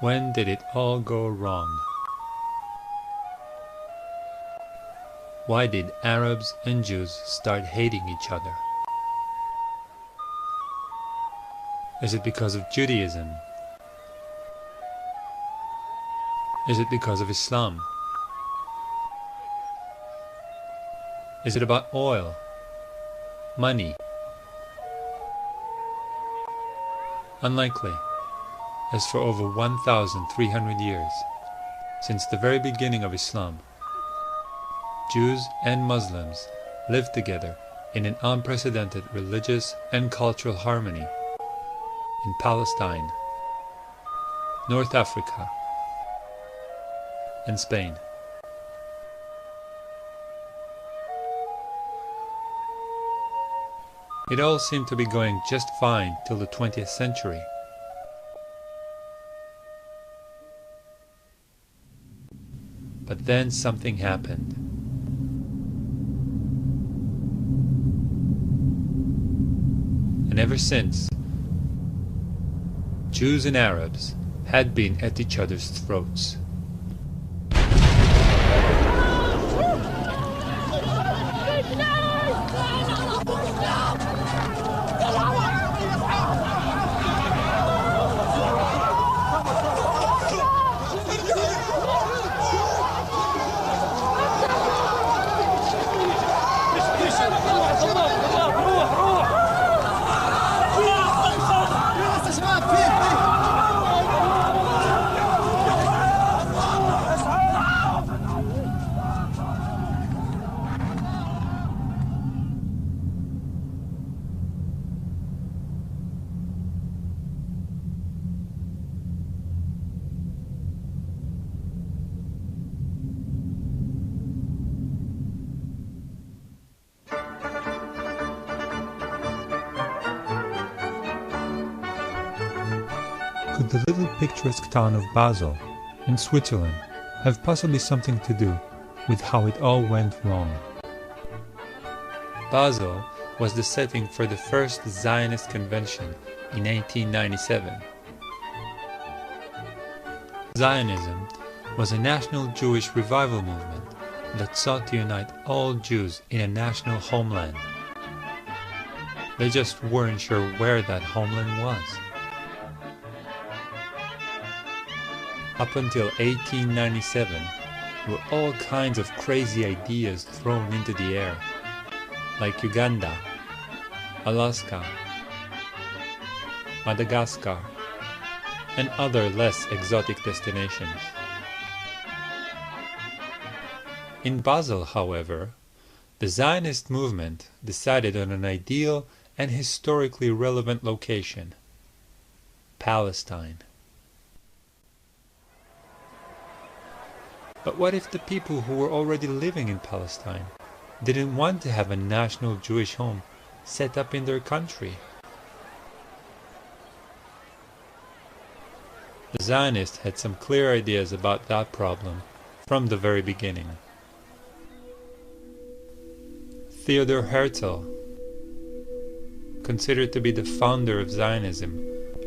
When did it all go wrong? Why did Arabs and Jews start hating each other? Is it because of Judaism? Is it because of Islam? Is it about oil? Money? Unlikely, as for over 1,300 years, since the very beginning of Islam, Jews and Muslims lived together in an unprecedented religious and cultural harmony in Palestine, North Africa, and Spain. It all seemed to be going just fine till the 20th century. But then something happened. And ever since, Jews and Arabs had been at each other's throats. Could the little picturesque town of Basel, in Switzerland, have possibly something to do with how it all went wrong? Basel was the setting for the first Zionist convention in 1897. Zionism was a national Jewish revival movement that sought to unite all Jews in a national homeland. They just weren't sure where that homeland was. Up until 1897, there were all kinds of crazy ideas thrown into the air, like Uganda, Alaska, Madagascar, and other less exotic destinations. In Basel, however, the Zionist movement decided on an ideal and historically relevant location: Palestine. But what if the people who were already living in Palestine didn't want to have a national Jewish home set up in their country? The Zionists had some clear ideas about that problem from the very beginning. Theodor Herzl, considered to be the founder of Zionism,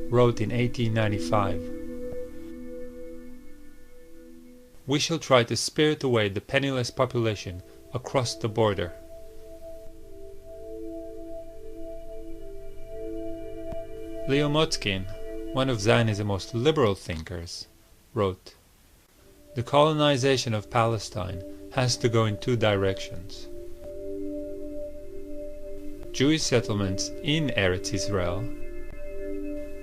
wrote in 1895, "We shall try to spirit away the penniless population across the border." Leo Motzkin, one of Zionism's most liberal thinkers, wrote, "The colonization of Palestine has to go in two directions: Jewish settlements in Eretz Israel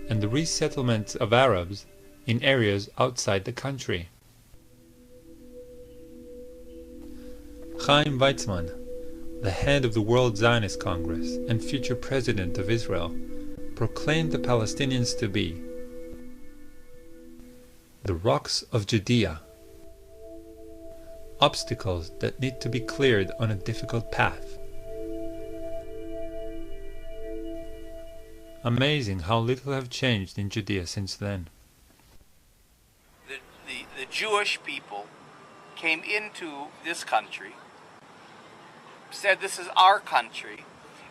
and the resettlement of Arabs in areas outside the country." Chaim Weizmann, the head of the World Zionist Congress and future president of Israel, proclaimed the Palestinians to be the rocks of Judea, obstacles that need to be cleared on a difficult path. Amazing how little have changed in Judea since then. The Jewish people came into this country, said this is our country,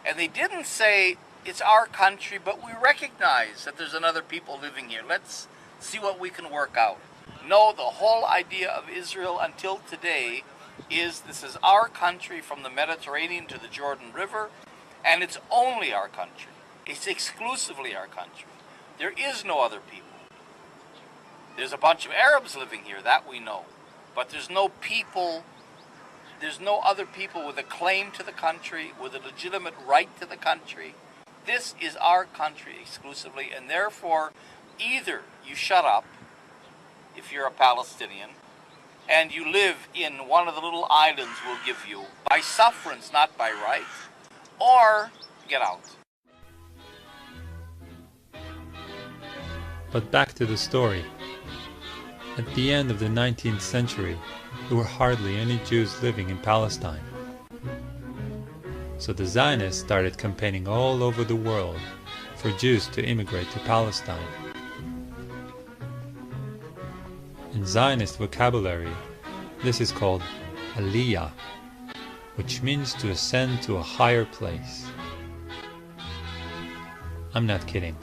and they didn't say it's our country, but we recognize that there's another people living here. Let's see what we can work out. No, the whole idea of Israel until today is this is our country from the Mediterranean to the Jordan River, and it's only our country. It's exclusively our country. There is no other people. There's a bunch of Arabs living here, that we know. But there's no people, there's no other people with a claim to the country, with a legitimate right to the country. This is our country exclusively, and therefore, either you shut up, if you're a Palestinian, and you live in one of the little islands we'll give you, by sufferance, not by right, or get out. But back to the story. At the end of the 19th century, there were hardly any Jews living in Palestine. So the Zionists started campaigning all over the world for Jews to immigrate to Palestine. In Zionist vocabulary, this is called Aliyah, which means to ascend to a higher place. I'm not kidding.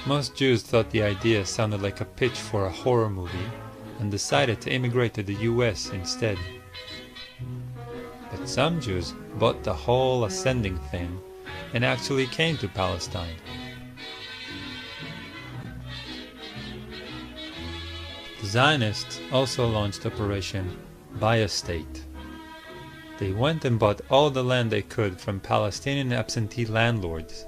Most Jews thought the idea sounded like a pitch for a horror movie and decided to immigrate to the US instead. But some Jews bought the whole ascending thing and actually came to Palestine. The Zionists also launched Operation Buy a State. They went and bought all the land they could from Palestinian absentee landlords.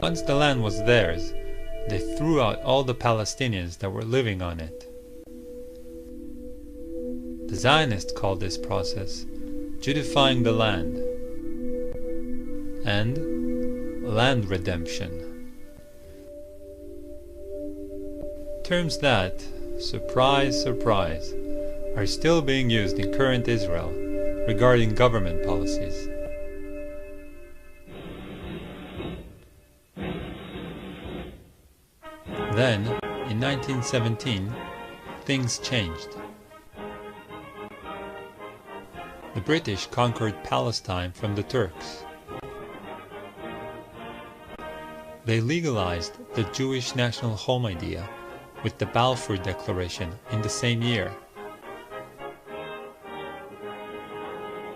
Once the land was theirs, they threw out all the Palestinians that were living on it. The Zionists called this process Judifying the land and land redemption. Terms that, surprise, surprise, are still being used in current Israel regarding government policies. Then, in 1917, things changed. The British conquered Palestine from the Turks. They legalized the Jewish national home idea with the Balfour Declaration in the same year.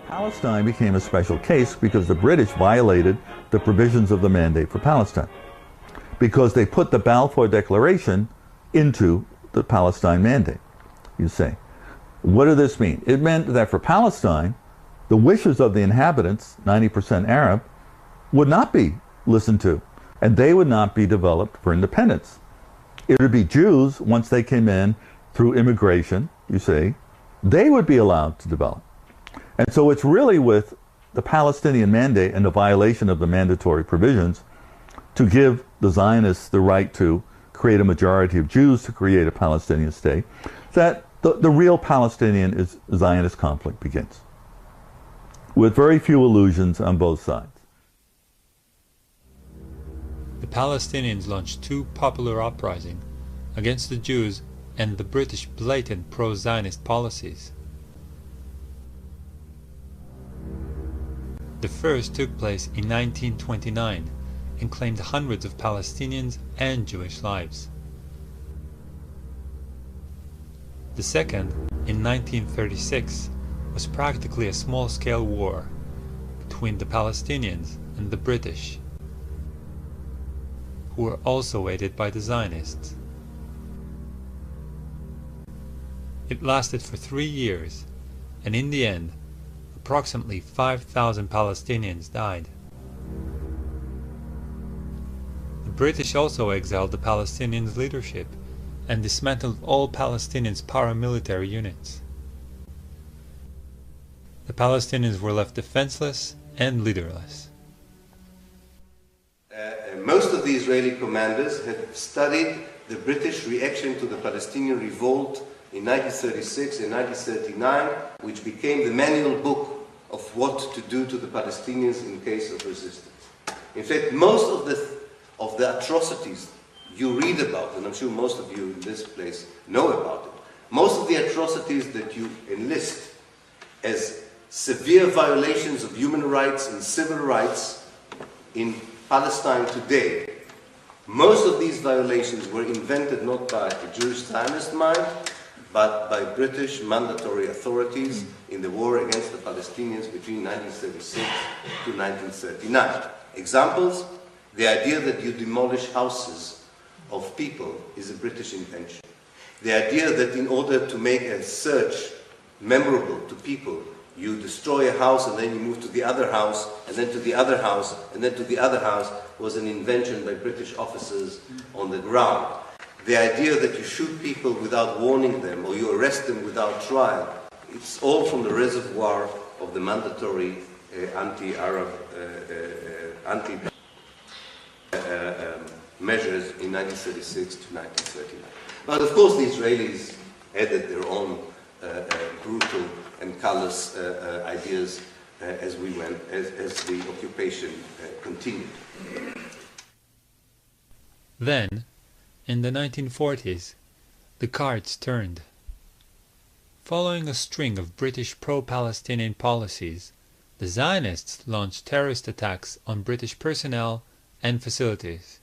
Palestine became a special case because the British violated the provisions of the Mandate for Palestine, because they put the Balfour Declaration into the Palestine Mandate, you say. What did this mean? It meant that for Palestine, the wishes of the inhabitants, 90% Arab, would not be listened to, and they would not be developed for independence. It would be Jews, once they came in through immigration, you see, they would be allowed to develop. And so it's really with the Palestinian Mandate and the violation of the mandatory provisions to give the Zionists the right to create a majority of Jews to create a Palestinian state, that the real Palestinian Zionist conflict begins, with very few illusions on both sides. The Palestinians launched two popular uprisings against the Jews and the British blatant pro-Zionist policies. The first took place in 1929 and claimed hundreds of Palestinians and Jewish lives. The second, in 1936, was practically a small-scale war between the Palestinians and the British, who were also aided by the Zionists. It lasted for 3 years, and in the end, approximately 5,000 Palestinians died. The British also exiled the Palestinians' leadership and dismantled all Palestinians' paramilitary units. The Palestinians were left defenseless and leaderless. Most of the Israeli commanders had studied the British reaction to the Palestinian revolt in 1936 and 1939, which became the manual book of what to do to the Palestinians in case of resistance. In fact, most of the atrocities you read about, and I'm sure most of you in this place know about it, most of the atrocities that you enlist as severe violations of human rights and civil rights in Palestine today. Most of these violations were invented not by a Jewish Zionist mind, but by British mandatory authorities in the war against the Palestinians between 1936 to 1939. Examples: the idea that you demolish houses of people is a British invention. The idea that in order to make a search memorable to people, you destroy a house and then you move to the other house, and then to the other house, and then to the other house, was an invention by British officers on the ground. The idea that you shoot people without warning them, or you arrest them without trial, it's all from the reservoir of the mandatory anti-Arab measures in 1936 to 1939. But of course the Israelis added their own brutal and callous ideas as the occupation continued. Then, in the 1940s, the cards turned. Following a string of British pro-Palestinian policies, the Zionists launched terrorist attacks on British personnel and facilities.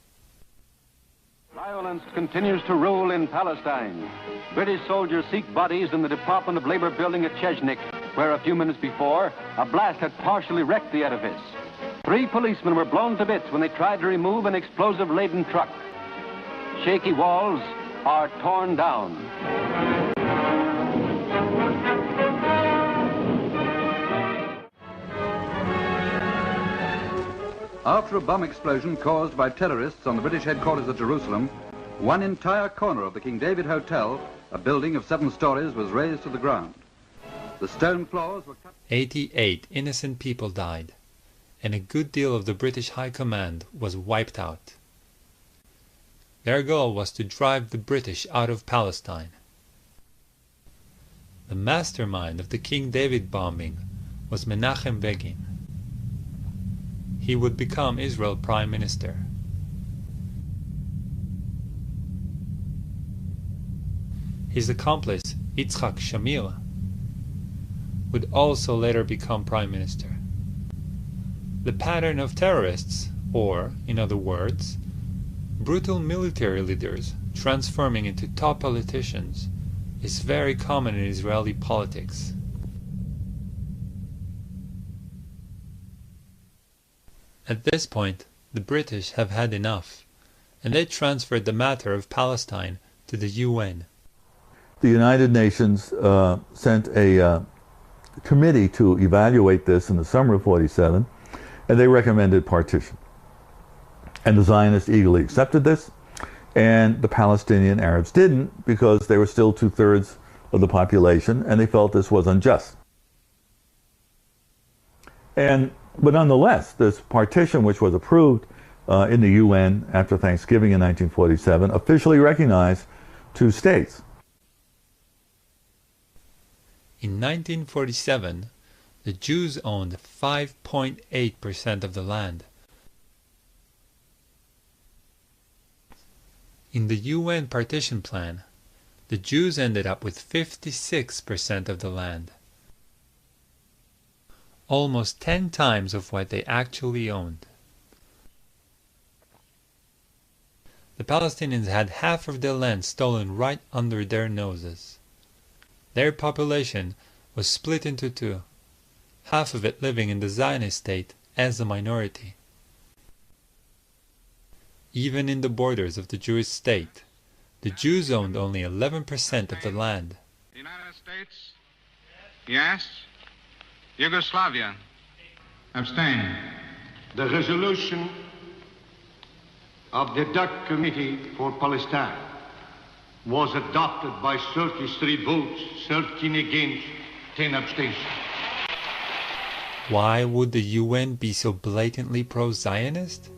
Violence continues to rule in Palestine. British soldiers seek bodies in the Department of Labor building at Chechnik, where a few minutes before, a blast had partially wrecked the edifice. 3 policemen were blown to bits when they tried to remove an explosive-laden truck. Shaky walls are torn down. After a bomb explosion caused by terrorists on the British headquarters at Jerusalem, one entire corner of the King David Hotel, a building of 7 stories, was razed to the ground. The stone floors were cut. 88 innocent people died, and a good deal of the British High Command was wiped out. Their goal was to drive the British out of Palestine. The mastermind of the King David bombing was Menachem Begin. He would become Israel's Prime Minister. His accomplice, Yitzhak Shamir, would also later become Prime Minister. The pattern of terrorists, or, in other words, brutal military leaders transforming into top politicians, is very common in Israeli politics. At this point, the British have had enough, and they transferred the matter of Palestine to the UN. The United Nations sent a committee to evaluate this in the summer of '47, and they recommended partition. And the Zionists eagerly accepted this, and the Palestinian Arabs didn't, because they were still 2/3 of the population, and they felt this was unjust. But nonetheless, this partition, which was approved in the UN after Thanksgiving in 1947, officially recognized 2 states. In 1947, the Jews owned 5.8% of the land. In the UN partition plan, the Jews ended up with 56% of the land, almost 10 times of what they actually owned. The Palestinians had half of their land stolen right under their noses. Their population was split into 2, half of it living in the Zionist state as a minority. Even in the borders of the Jewish state, the Jews owned only 11% of the land. The United States? Yes. Yugoslavia? Abstain. The resolution of the DUC Committee for Palestine was adopted by 33 votes, 13 against, 10 abstentions. Why would the UN be so blatantly pro-Zionist?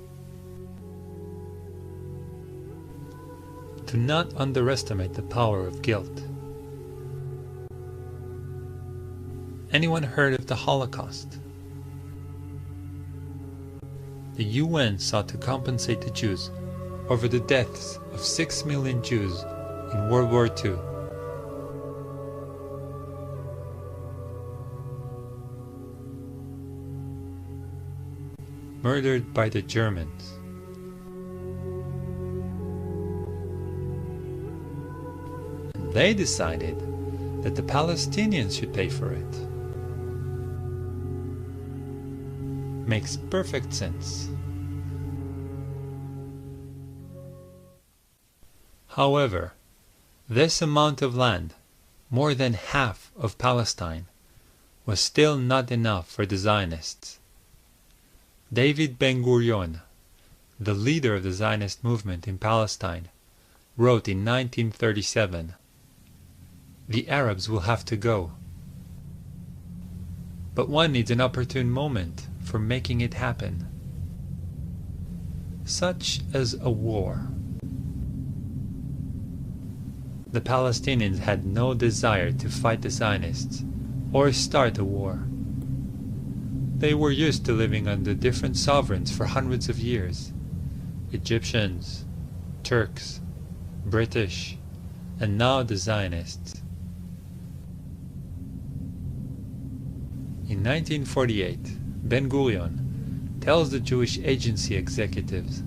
Do not underestimate the power of guilt. Anyone heard of the Holocaust? The UN sought to compensate the Jews over the deaths of 6 million Jews in World War II. murdered by the Germans. And they decided that the Palestinians should pay for it. Makes perfect sense. However, this amount of land, more than half of Palestine, was still not enough for the Zionists. David Ben-Gurion, the leader of the Zionist movement in Palestine, wrote in 1937, "The Arabs will have to go. But one needs an opportune moment for making it happen, such as a war." The Palestinians had no desire to fight the Zionists or start a war. They were used to living under different sovereigns for hundreds of years: Egyptians, Turks, British, and now the Zionists. In 1948, Ben-Gurion tells the Jewish Agency executives,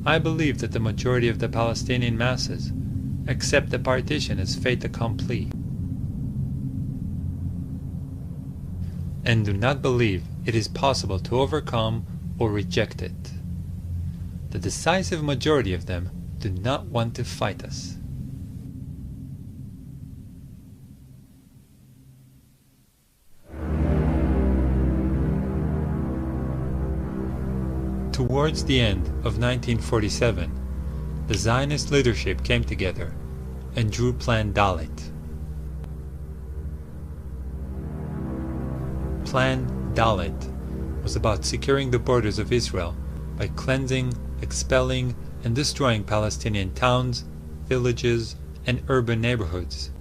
"I believe that the majority of the Palestinian masses accept the partition as fait accompli, and do not believe it is possible to overcome or reject it. The decisive majority of them do not want to fight us." Towards the end of 1947, the Zionist leadership came together and drew Plan Dalle. Plan Dalle was about securing the borders of Israel by cleansing, expelling, and destroying Palestinian towns, villages, and urban neighborhoods.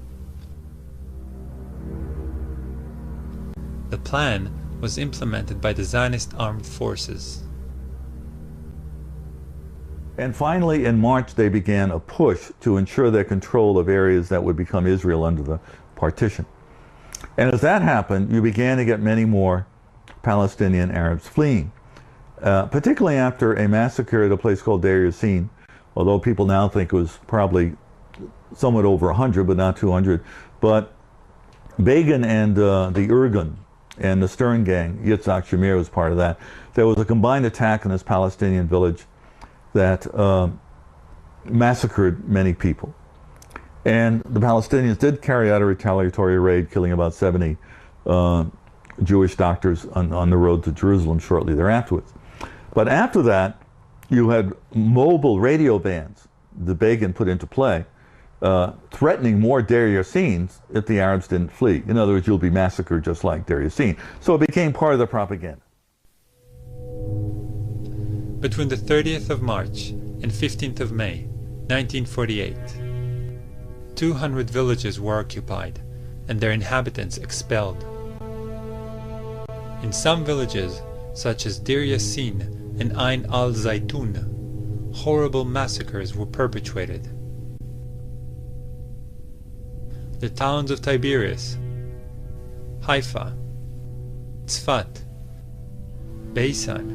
The plan was implemented by the Zionist armed forces. And finally, in March, they began a push to ensure their control of areas that would become Israel under the partition. And as that happened, you began to get many more Palestinian Arabs fleeing, particularly after a massacre at a place called Deir Yassin, although people now think it was probably somewhat over 100, but not 200. But Begin and the Irgun and the Stern gang, Yitzhak Shamir was part of that. There was a combined attack in this Palestinian village that massacred many people. And the Palestinians did carry out a retaliatory raid, killing about 70 Jewish doctors on the road to Jerusalem shortly thereafter. But after that, you had mobile radio vans the Begin put into play, threatening more Deir Yassin if the Arabs didn't flee. In other words, you'll be massacred just like Deir Yassin. So it became part of the propaganda. Between the 30th of March and 15th of May, 1948, 200 villages were occupied and their inhabitants expelled. In some villages, such as Deir Yassin and Ain al-Zaytun, horrible massacres were perpetrated. The towns of Tiberias, Haifa, Tzfat, Beisan,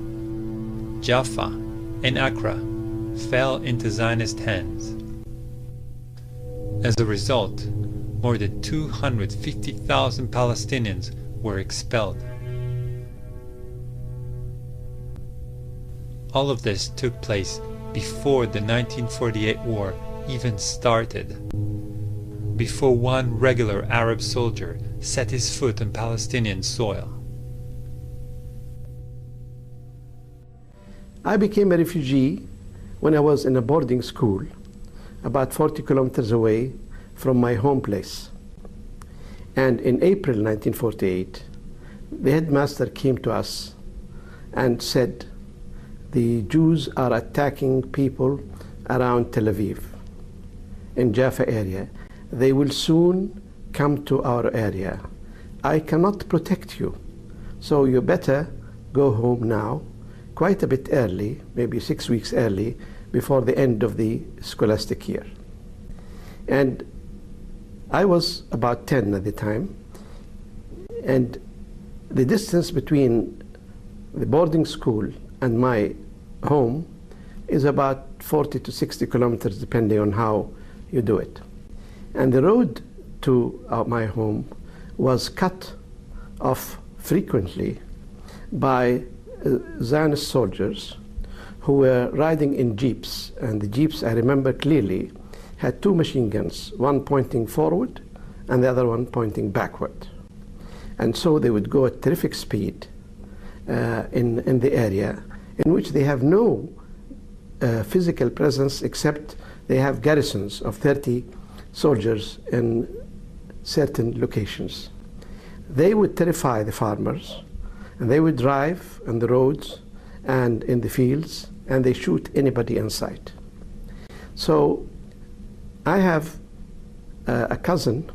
Jaffa, and Accra fell into Zionist hands. As a result, more than 250,000 Palestinians were expelled. All of this took place before the 1948 war even started, before one regular Arab soldier set his foot on Palestinian soil. I became a refugee when I was in a boarding school about 40 kilometers away from my home place. And in April 1948, the headmaster came to us and said, "The Jews are attacking people around Tel Aviv, in Jaffa area. They will soon come to our area. I cannot protect you, so you better go home now, quite a bit early, maybe 6 weeks early, before the end of the scholastic year." And I was about 10 at the time, and the distance between the boarding school and my home is about 40 to 60 kilometers, depending on how you do it. And the road to my home was cut off frequently by Zionist soldiers who were riding in jeeps. And the jeeps, I remember clearly, had two machine guns, one pointing forward and the other one pointing backward. And so they would go at terrific speed in the area in which they have no physical presence, except they have garrisons of 30 soldiers in certain locations. They would terrify the farmers, and they would drive on the roads and in the fields, and they shoot anybody in sight. So I have a cousin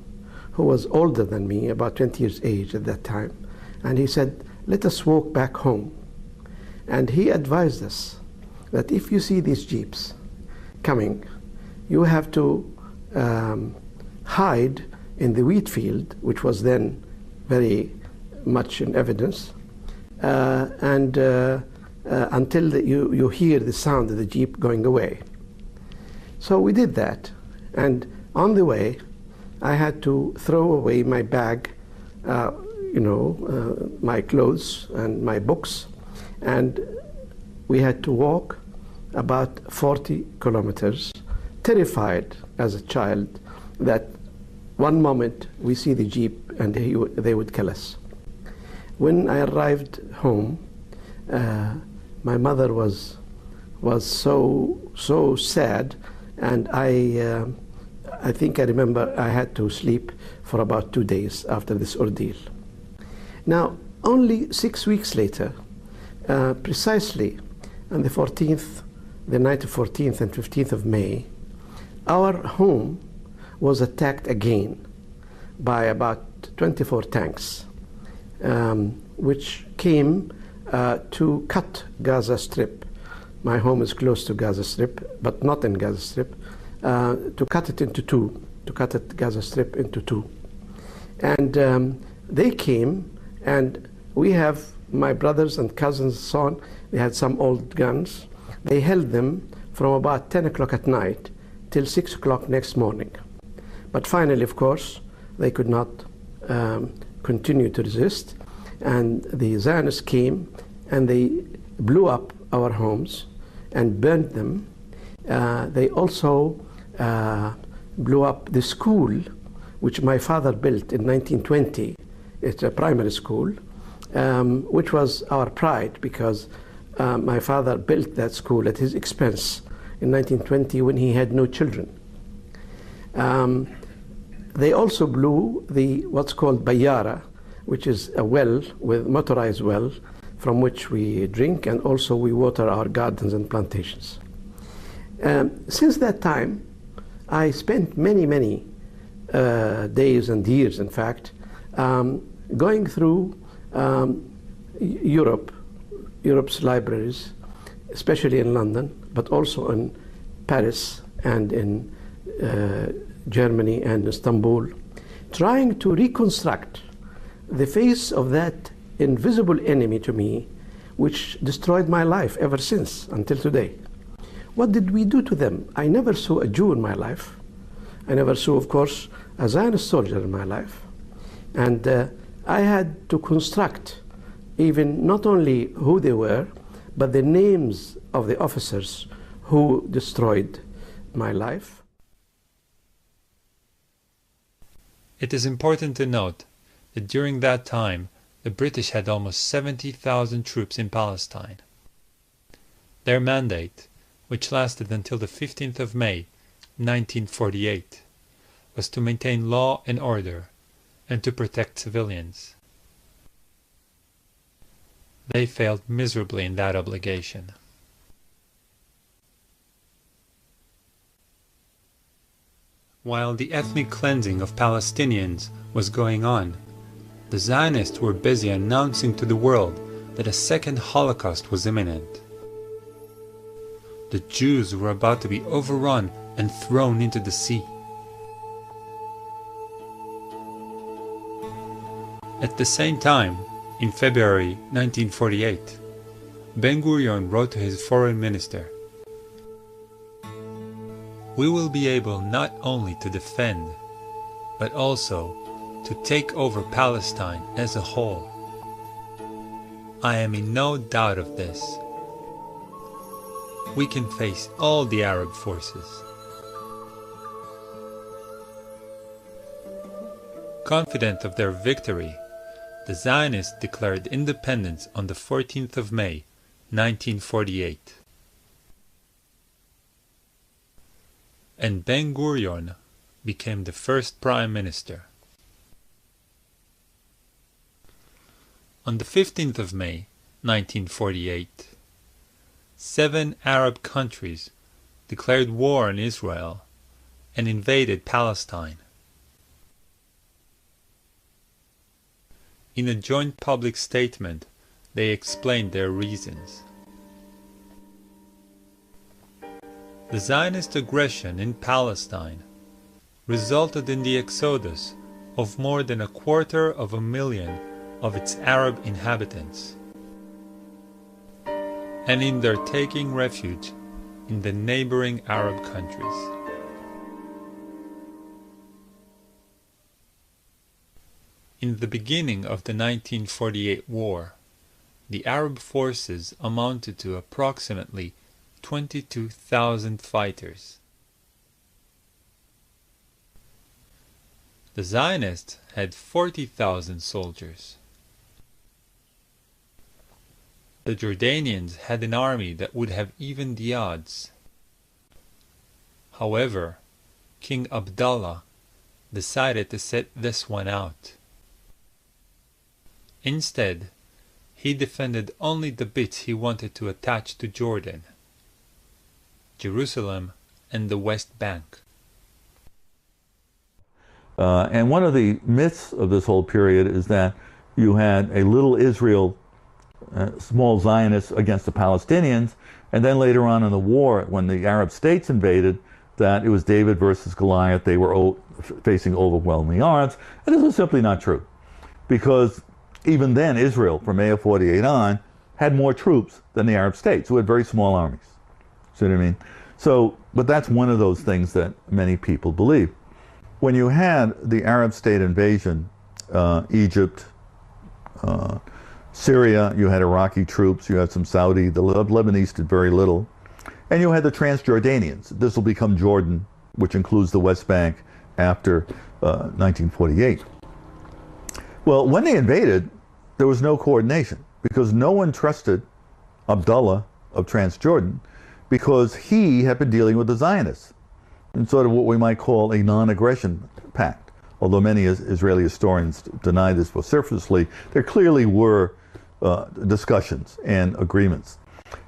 who was older than me, about 20 years age at that time, and he said, let us walk back home. And he advised us that if you see these jeeps coming, you have to hide in the wheat field, which was then very much in evidence, until you hear the sound of the jeep going away. So we did that, and on the way I had to throw away my bag, my clothes and my books, and we had to walk about 40 kilometers, terrified as a child that one moment we see the jeep and they would kill us. When I arrived home, my mother was so sad, and I think I remember I had to sleep for about 2 days after this ordeal. Now, only 6 weeks later, precisely on the night of 14th and 15th of May, our home was attacked again by about 24 tanks, which came to cut Gaza Strip. My home is close to Gaza Strip, but not in Gaza Strip, to cut it into two, to cut it Gaza Strip into two. And they came, and we have my brothers and cousins and so on, they had some old guns. They held them from about 10 o'clock at night till 6 o'clock next morning. But finally, of course, they could not continue to resist, and the Zionists came and they blew up our homes and burned them. They also blew up the school which my father built in 1920. It's a primary school, which was our pride, because my father built that school at his expense in 1920 when he had no children. They also blew what's called bayara, which is a well, with motorized well, from which we drink, and also we water our gardens and plantations. Since that time, I spent many days and years, in fact, going through Europe's libraries, especially in London, but also in Paris and in Germany and Istanbul, trying to reconstruct the face of that invisible enemy to me, which destroyed my life ever since, until today. What did we do to them? I never saw a Jew in my life. I never saw, of course, a Zionist soldier in my life. And I had to construct even not only who they were, but the names of the officers who destroyed my life. It is important to note that during that time, the British had almost 70,000 troops in Palestine. Their mandate, which lasted until the 15th of May, 1948, was to maintain law and order and to protect civilians. They failed miserably in that obligation. While the ethnic cleansing of Palestinians was going on, the Zionists were busy announcing to the world that a second Holocaust was imminent. The Jews were about to be overrun and thrown into the sea. At the same time, in February 1948, Ben-Gurion wrote to his foreign minister, "We will be able not only to defend, but also to take over Palestine as a whole. I am in no doubt of this. We can face all the Arab forces." Confident of their victory, the Zionists declared independence on the 14th of May, 1948. And Ben-Gurion became the first prime minister. On the 15th of May, 1948, 7 Arab countries declared war on Israel and invaded Palestine. In a joint public statement, they explained their reasons. The Zionist aggression in Palestine resulted in the exodus of more than 250,000 of its Arab inhabitants, and in their taking refuge in the neighboring Arab countries. In the beginning of the 1948 war, the Arab forces amounted to approximately 22,000 fighters. The Zionists had 40,000 soldiers. The Jordanians had an army that would have evened the odds. However, King Abdullah decided to sit this one out. Instead, he defended only the bits he wanted to attach to Jordan: Jerusalem and the West Bank. And one of the myths of this whole period is that you had a little Israel, small Zionists against the Palestinians, and then later on in the war, when the Arab states invaded, that it was David versus Goliath. They were facing overwhelming odds, and this is simply not true, because even then Israel, from May of 48 on, had more troops than the Arab states, who had very small armies. See what I mean? So, but that's one of those things that many people believe. When you had the Arab state invasion, Egypt, Syria, you had Iraqi troops, you had some Saudi, the Lebanese did very little, and you had the Transjordanians. This will become Jordan, which includes the West Bank after 1948. Well, when they invaded, there was no coordination, because no one trusted Abdullah of Transjordan, because he had been dealing with the Zionists in sort of what we might call a non-aggression pact. Although many Israeli historians deny this vociferously, there clearly were discussions and agreements.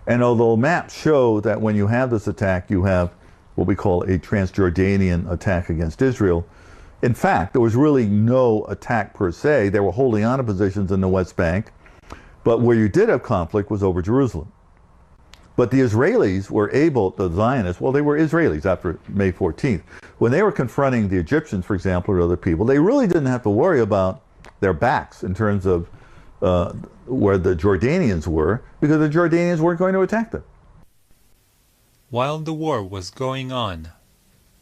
And although maps show that when you have this attack, you have what we call a Transjordanian attack against Israel, in fact, there was really no attack per se. They were holding on to positions in the West Bank, but where you did have conflict was over Jerusalem. But the Israelis were able, the Zionists, well, they were Israelis after May 14th. When they were confronting the Egyptians, for example, or other people, they really didn't have to worry about their backs in terms of where the Jordanians were, because the Jordanians weren't going to attack them. While the war was going on,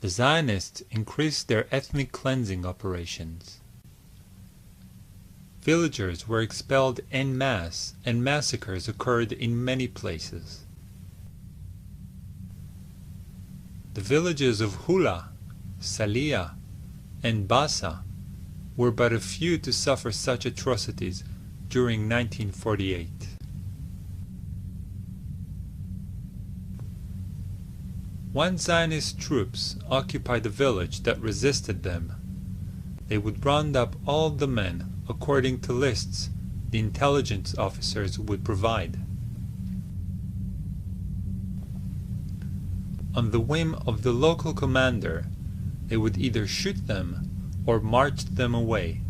the Zionists increased their ethnic cleansing operations. Villagers were expelled en masse, and massacres occurred in many places. The villages of Hula, Saliyah, and Bassa were but a few to suffer such atrocities during 1948. Once Zionist troops occupied a village that resisted them, they would round up all the men according to lists the intelligence officers would provide. On the whim of the local commander, they would either shoot them or march them away.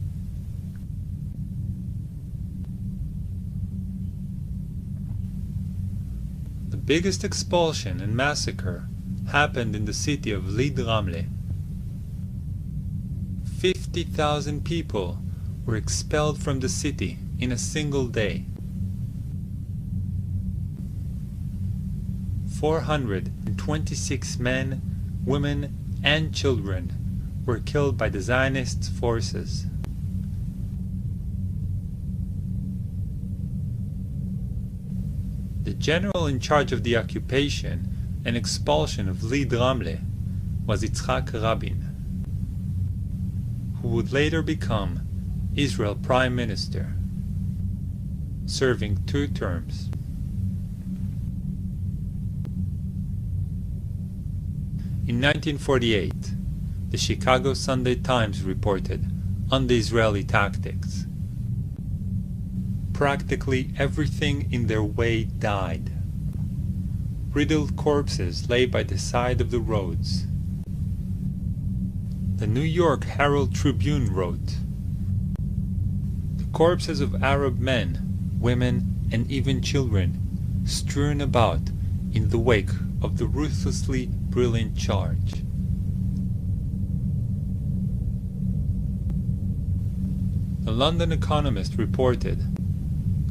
The biggest expulsion and massacre happened in the city of Lid Ramle. 50,000 people were expelled from the city in a single day. 426 men, women, and children were killed by the Zionist forces. The general in charge of the occupation and expulsion of Dalle was Yitzhak Rabin, who would later become Israel Prime Minister, serving 2 terms. In 1948, the Chicago Sunday Times reported on the Israeli tactics. Practically everything in their way died. Riddled corpses lay by the side of the roads. The New York Herald Tribune wrote, "The corpses of Arab men, women, and even children strewn about in the wake of the ruthlessly brilliant charge." The London Economist reported,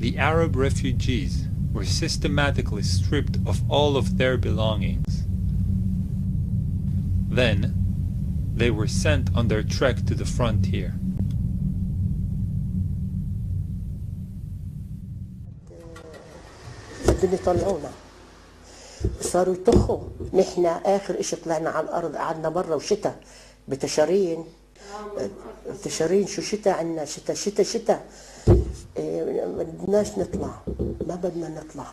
"The Arab refugees were systematically stripped of all of their belongings. Then, they were sent on their trek to the frontier." بدهم يطلعونا، صاروا يطخوا. نحن آخر إشي طلعنا على الأرض قعدنا برا وشتاء بتشارين. تشارين شو شتاء عنا، شتاء ما بدناش نطلع، ما بدنا نطلع.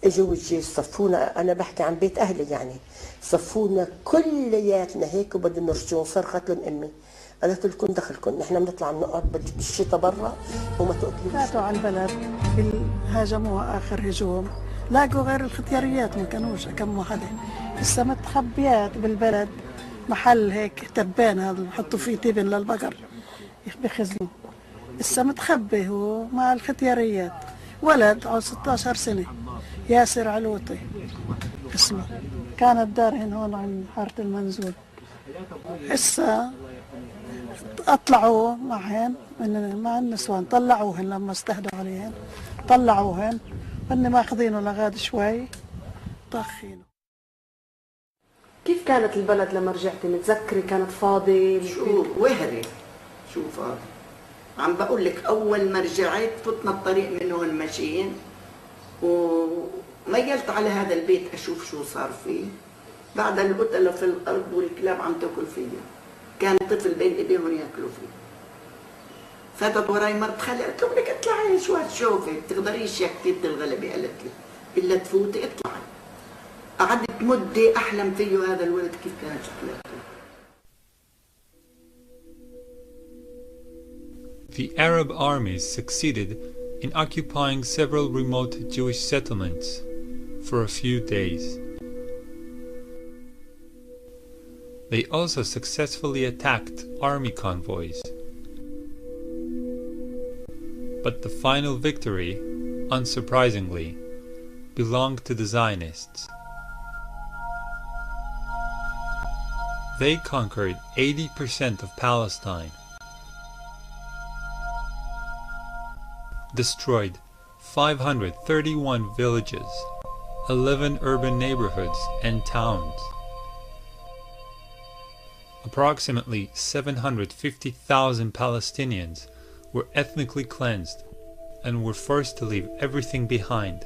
اجوا الجيش صفونا، انا بحكي عن بيت اهلي يعني، صفونا كلياتنا هيك وبدهم يرجعون. صرخت لهم امي، قالت لكم دخلكم، نحن بنطلع بنقعد بالشتاء برا وما تقتلوش. فاتوا على البلد هاجموها اخر هجوم، لاقوا غير الختياريات ما كانوش كم واحدة، لسه متخبيات بالبلد. محل هيك تبان هذا بحطوا فيه تبن للبقر بخزنوه، لسه متخبي هو مع الختياريات. ولد عمره 16 سنة، ياسر علوطي اسمه، كانت دارهن هون عند حارة المنزول. هسه اطلعوا معهن مع النسوان، طلعوهن لما استهدوا عليهن، طلعوهن هن ماخذينه لغاد شوي طاخينه. كيف كانت البلد لما رجعتي؟ متذكري كانت فاضي؟ شو وهري، شو فاضي. عم بقول لك اول ما رجعت فتنا الطريق من هون ماشيين، وميلت على هذا البيت اشوف شو صار فيه. بعد القتلة في الارض والكلاب عم تاكل فيه، كان طفل بين ايديهم ياكلوا فيه. فاتت وراي مرت خالي، قلت له بدك اطلعي شو هتشوفي، بتقدريش يا كتيبة الغلبة، قالت لي الا تفوتي اطلعي. قعدت مدة احلم فيه هذا الولد كيف كانت شكلته. The Arab armies succeeded in occupying several remote Jewish settlements for a few days. They also successfully attacked army convoys. But the final victory, unsurprisingly, belonged to the Zionists. They conquered 80% of Palestine, destroyed 531 villages, 11 urban neighborhoods and towns. Approximately 750,000 Palestinians were ethnically cleansed and were forced to leave everything behind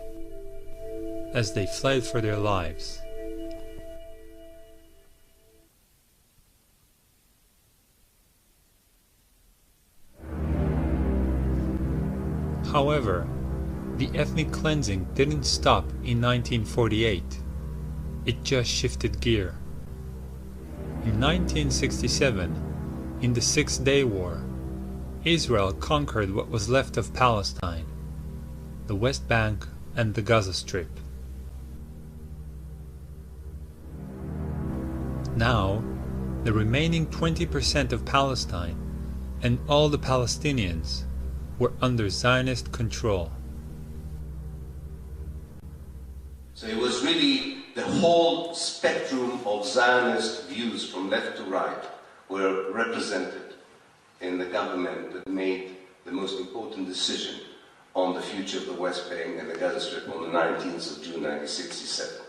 as they fled for their lives. However, the ethnic cleansing didn't stop in 1948. It just shifted gear. In 1967, in the Six-Day War, Israel conquered what was left of Palestine, the West Bank and the Gaza Strip. Now, the remaining 20% of Palestine and all the Palestinians were under Zionist control. So it was really the whole spectrum of Zionist views from left to right were represented in the government that made the most important decision on the future of the West Bank and the Gaza Strip on the 19th of June 1967.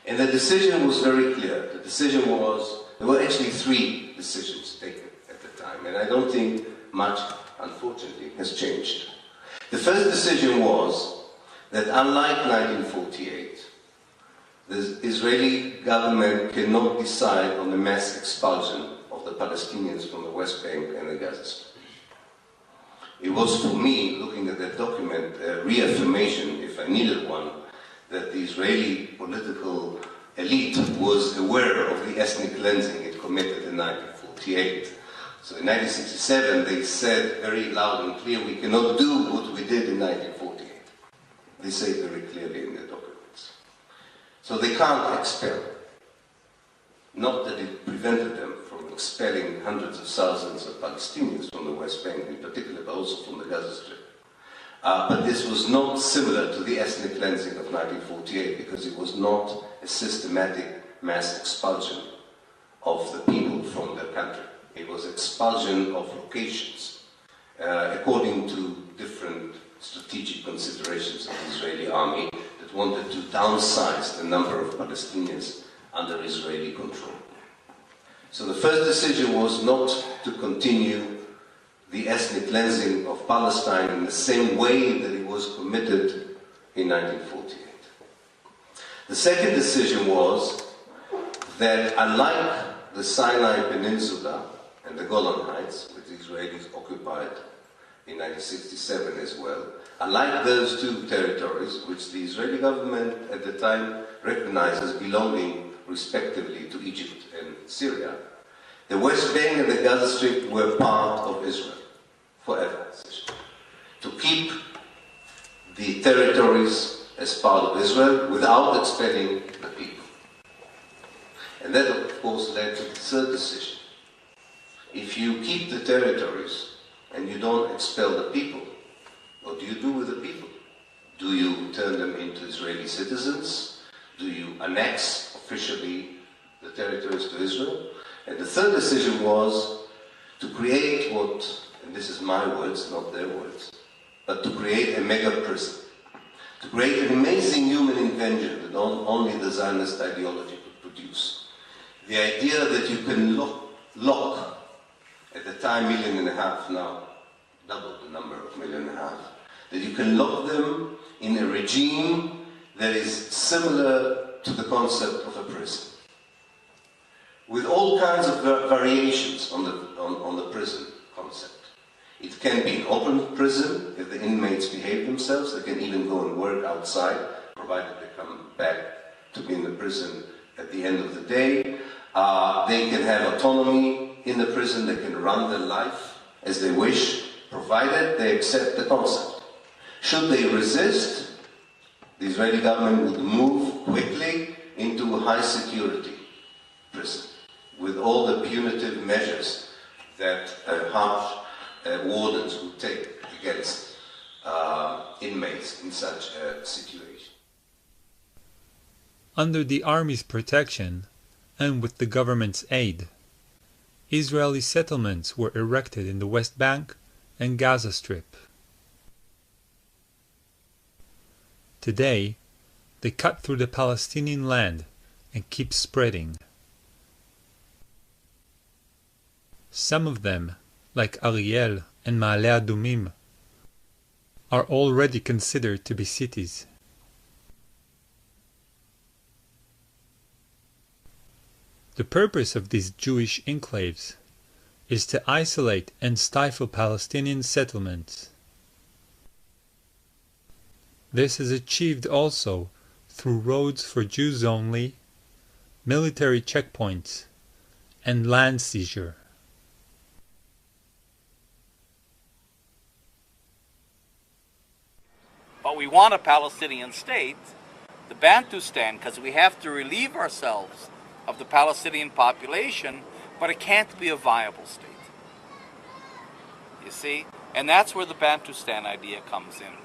And the decision was very clear. The decision was, there were actually three decisions taken at the time, and I don't think much, unfortunately, has changed. The first decision was that unlike 1948, the Israeli government cannot decide on the mass expulsion of the Palestinians from the West Bank and the Gaza Strip. It was, for me, looking at that document, a reaffirmation, if I needed one, that the Israeli political elite was aware of the ethnic cleansing it committed in 1948. So in 1967, they said very loud and clear, we cannot do what we did in 1948. They say it very clearly in their documents. So they can't expel. Not that it prevented them from expelling hundreds of thousands of Palestinians from the West Bank in particular, but also from the Gaza Strip. But this was not similar to the ethnic cleansing of 1948 because it was not a systematic mass expulsion of the people from their country. It was expulsion of locations according to different strategic considerations of the Israeli army that wanted to downsize the number of Palestinians under Israeli control. So the first decision was not to continue the ethnic cleansing of Palestine in the same way that it was committed in 1948. The second decision was that unlike the Sinai Peninsula and the Golan Heights, which the Israelis occupied in 1967 as well, unlike those two territories, which the Israeli government at the time recognized as belonging respectively to Egypt and Syria, the West Bank and the Gaza Strip were part of Israel forever. To keep the territories as part of Israel without expelling the people. And that, of course, led to the third decision. If you keep the territories and you don't expel the people, what do you do with the people? Do you turn them into Israeli citizens? Do you annex officially the territories to Israel? And the third decision was to create what, and this is my words, not their words, but to create a mega prison. To create an amazing human invention that only the Zionist ideology could produce. The idea that you can lock at the time 1.5 million, now double the number of 1.5 million, that you can lock them in a regime that is similar to the concept of a prison, with all kinds of variations on the prison concept. It can be an open prison if the inmates behave themselves. They can even go and work outside, provided they come back to be in the prison at the end of the day. They can have autonomy in the prison. They can run their life as they wish, provided they accept the concept. Should they resist, the Israeli government would move quickly into a high security prison with all the punitive measures that harsh wardens would take against inmates in such a situation. Under the army's protection and with the government's aid, Israeli settlements were erected in the West Bank and Gaza Strip. Today, they cut through the Palestinian land and keep spreading. Some of them, like Ariel and Ma'ale Adumim, are already considered to be cities. The purpose of these Jewish enclaves is to isolate and stifle Palestinian settlements. This is achieved also through roads for Jews only, military checkpoints, and land seizure. But we want a Palestinian state, the Bantustan, because we have to relieve ourselves of the Palestinian population, but it can't be a viable state. You see? And that's where the Bantustan idea comes in.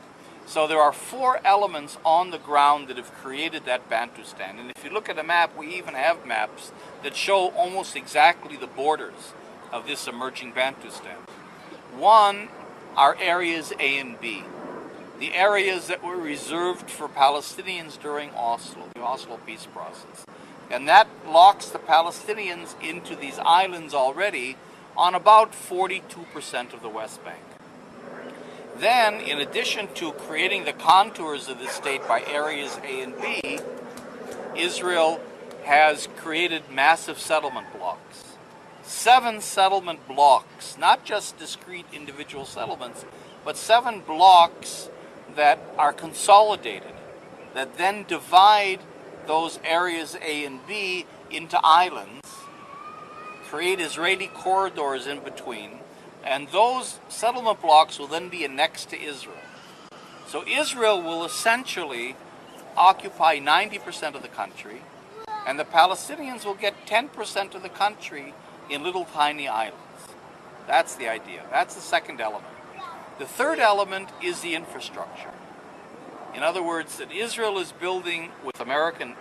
So there are 4 elements on the ground that have created that Bantustan. And if you look at a map, we even have maps that show almost exactly the borders of this emerging Bantustan. One are areas A and B. the areas that were reserved for Palestinians during Oslo, the Oslo peace process. And that locks the Palestinians into these islands already on about 42% of the West Bank. Then, in addition to creating the contours of the state by areas A and B, Israel has created massive settlement blocks. 7 settlement blocks, not just discrete individual settlements, but 7 blocks that are consolidated, that then divide those areas A and B into islands, create Israeli corridors in between, and those settlement blocks will then be annexed to Israel. So Israel will essentially occupy 90% of the country, and the Palestinians will get 10% of the country in little tiny islands. That's the idea. That's the second element. The third element is the infrastructure. In other words, that Israel is building, with American,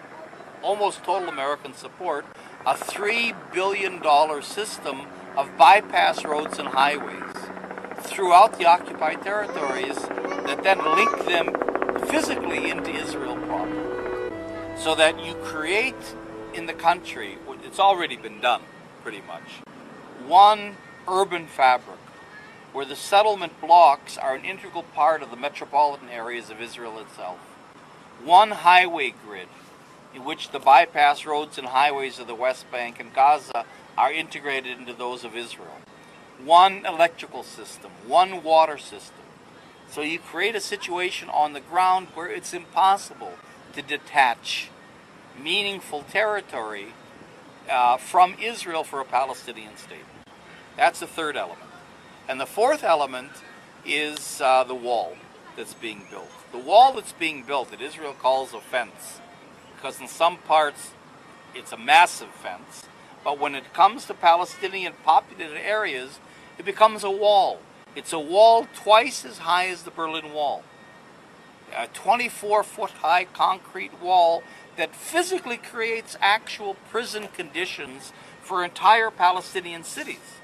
almost total American support, a $3 billion system of bypass roads and highways throughout the occupied territories that then link them physically into Israel proper. So that you create in the country, it's already been done pretty much, one urban fabric where the settlement blocks are an integral part of the metropolitan areas of Israel itself. One highway grid in which the bypass roads and highways of the West Bank and Gaza are integrated into those of Israel. One electrical system, one water system. So you create a situation on the ground where it's impossible to detach meaningful territory from Israel for a Palestinian state. That's the third element. And the fourth element is the wall that's being built. The wall that's being built that Israel calls a fence, because in some parts it's a massive fence, but when it comes to Palestinian populated areas, it becomes a wall. It's a wall twice as high as the Berlin Wall. A 24-foot high concrete wall that physically creates actual prison conditions for entire Palestinian cities,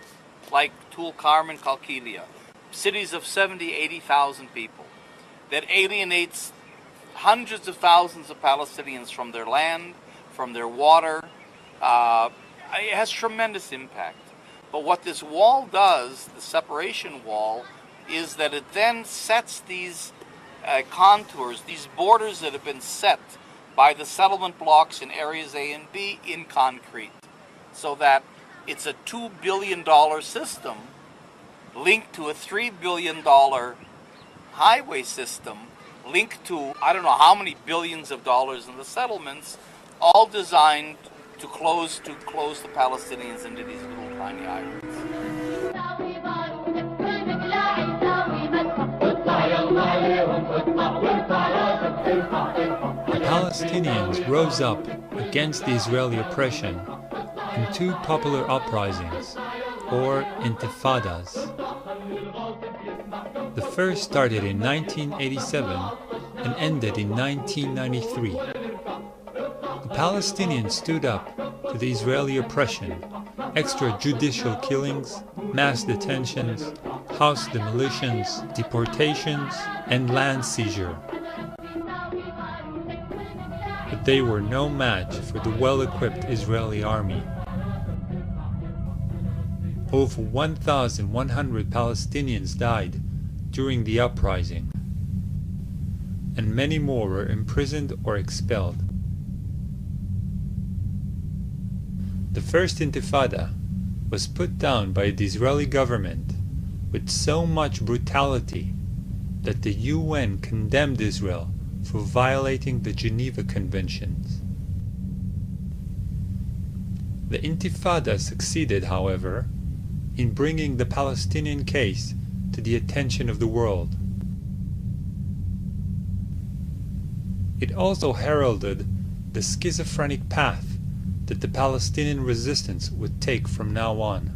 like Tulkarm, Qalqilia, cities of 70,000, 80,000 people, that alienates hundreds of thousands of Palestinians from their land, from their water. It has tremendous impact. But what this wall does, the separation wall, is that it then sets these contours, these borders that have been set by the settlement blocks in areas A and B in concrete, so that it's a $2 billion system linked to a $3 billion highway system linked to I don't know how many billions of dollars in the settlements, all designed to close the Palestinians into these little tiny islands. The Palestinians rose up against the Israeli oppression in 2 popular uprisings, or intifadas. The first started in 1987 and ended in 1993. The Palestinians stood up to the Israeli oppression, extrajudicial killings, mass detentions, house demolitions, deportations, and land seizure. But they were no match for the well-equipped Israeli army. Over 1,100 Palestinians died during the uprising, and many more were imprisoned or expelled. The first intifada was put down by the Israeli government with so much brutality that the UN condemned Israel for violating the Geneva Conventions. The intifada succeeded, however, in bringing the Palestinian case to the attention of the world. It also heralded the schizophrenic path that the Palestinian resistance would take from now on.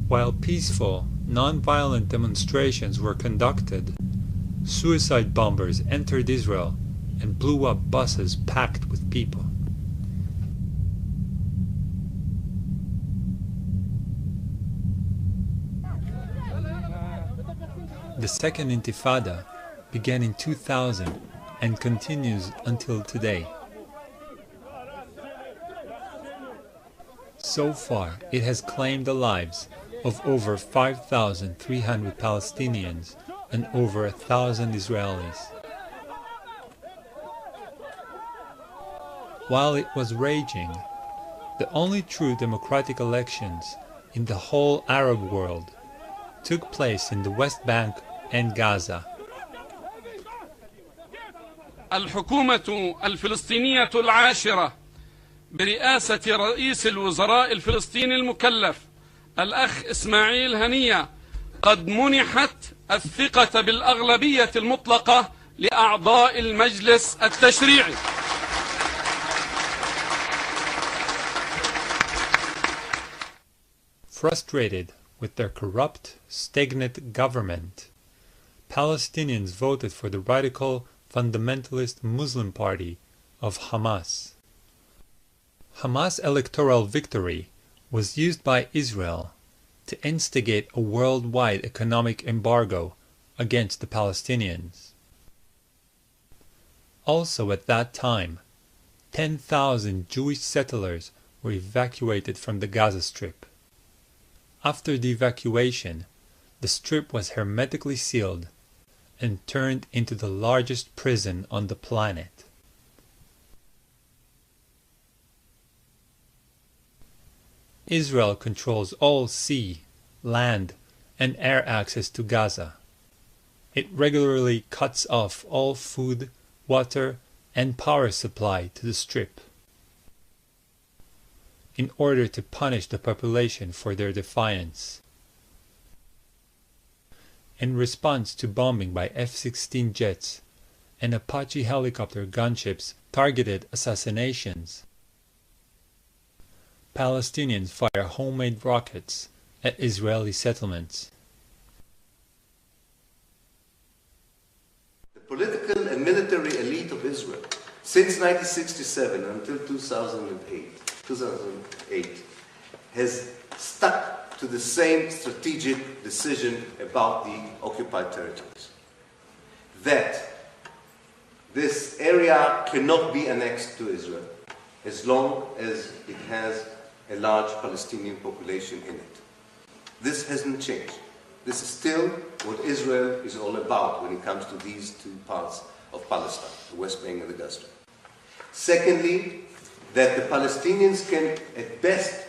While peaceful, non-violent demonstrations were conducted, suicide bombers entered Israel and blew up buses packed with people. The Second Intifada began in 2000 and continues until today. So far, it has claimed the lives of over 5,300 Palestinians and over 1,000 Israelis. While it was raging, the only true democratic elections in the whole Arab world took place in the West Bank and Gaza. الحكومة الفلسطينية العاشرة برئاسة رئيس الوزراء الفلسطيني المكلف الأخ إسماعيل هنية قد منحت الثقة بالأغلبية المطلقة لأعضاء المجلس التشريعي. Frustrated with their corrupt, stagnant government, Palestinians voted for the radical fundamentalist Muslim party of Hamas. Hamas' electoral victory was used by Israel to instigate a worldwide economic embargo against the Palestinians. Also at that time, 10,000 Jewish settlers were evacuated from the Gaza Strip. After the evacuation, the strip was hermetically sealed and turned into the largest prison on the planet. Israel controls all sea, land, and air access to Gaza. It regularly cuts off all food, water, and power supply to the strip in order to punish the population for their defiance. In response to bombing by F-16 jets and Apache helicopter gunships targeted assassinations, Palestinians fire homemade rockets at Israeli settlements. The political and military elite of Israel, since 1967 until 2008, has stuck to the same strategic decision about the occupied territories. That this area cannot be annexed to Israel as long as it has a large Palestinian population in it. This hasn't changed. This is still what Israel is all about when it comes to these two parts of Palestine, the West Bank and the Gaza Strip. Secondly, that the Palestinians can at best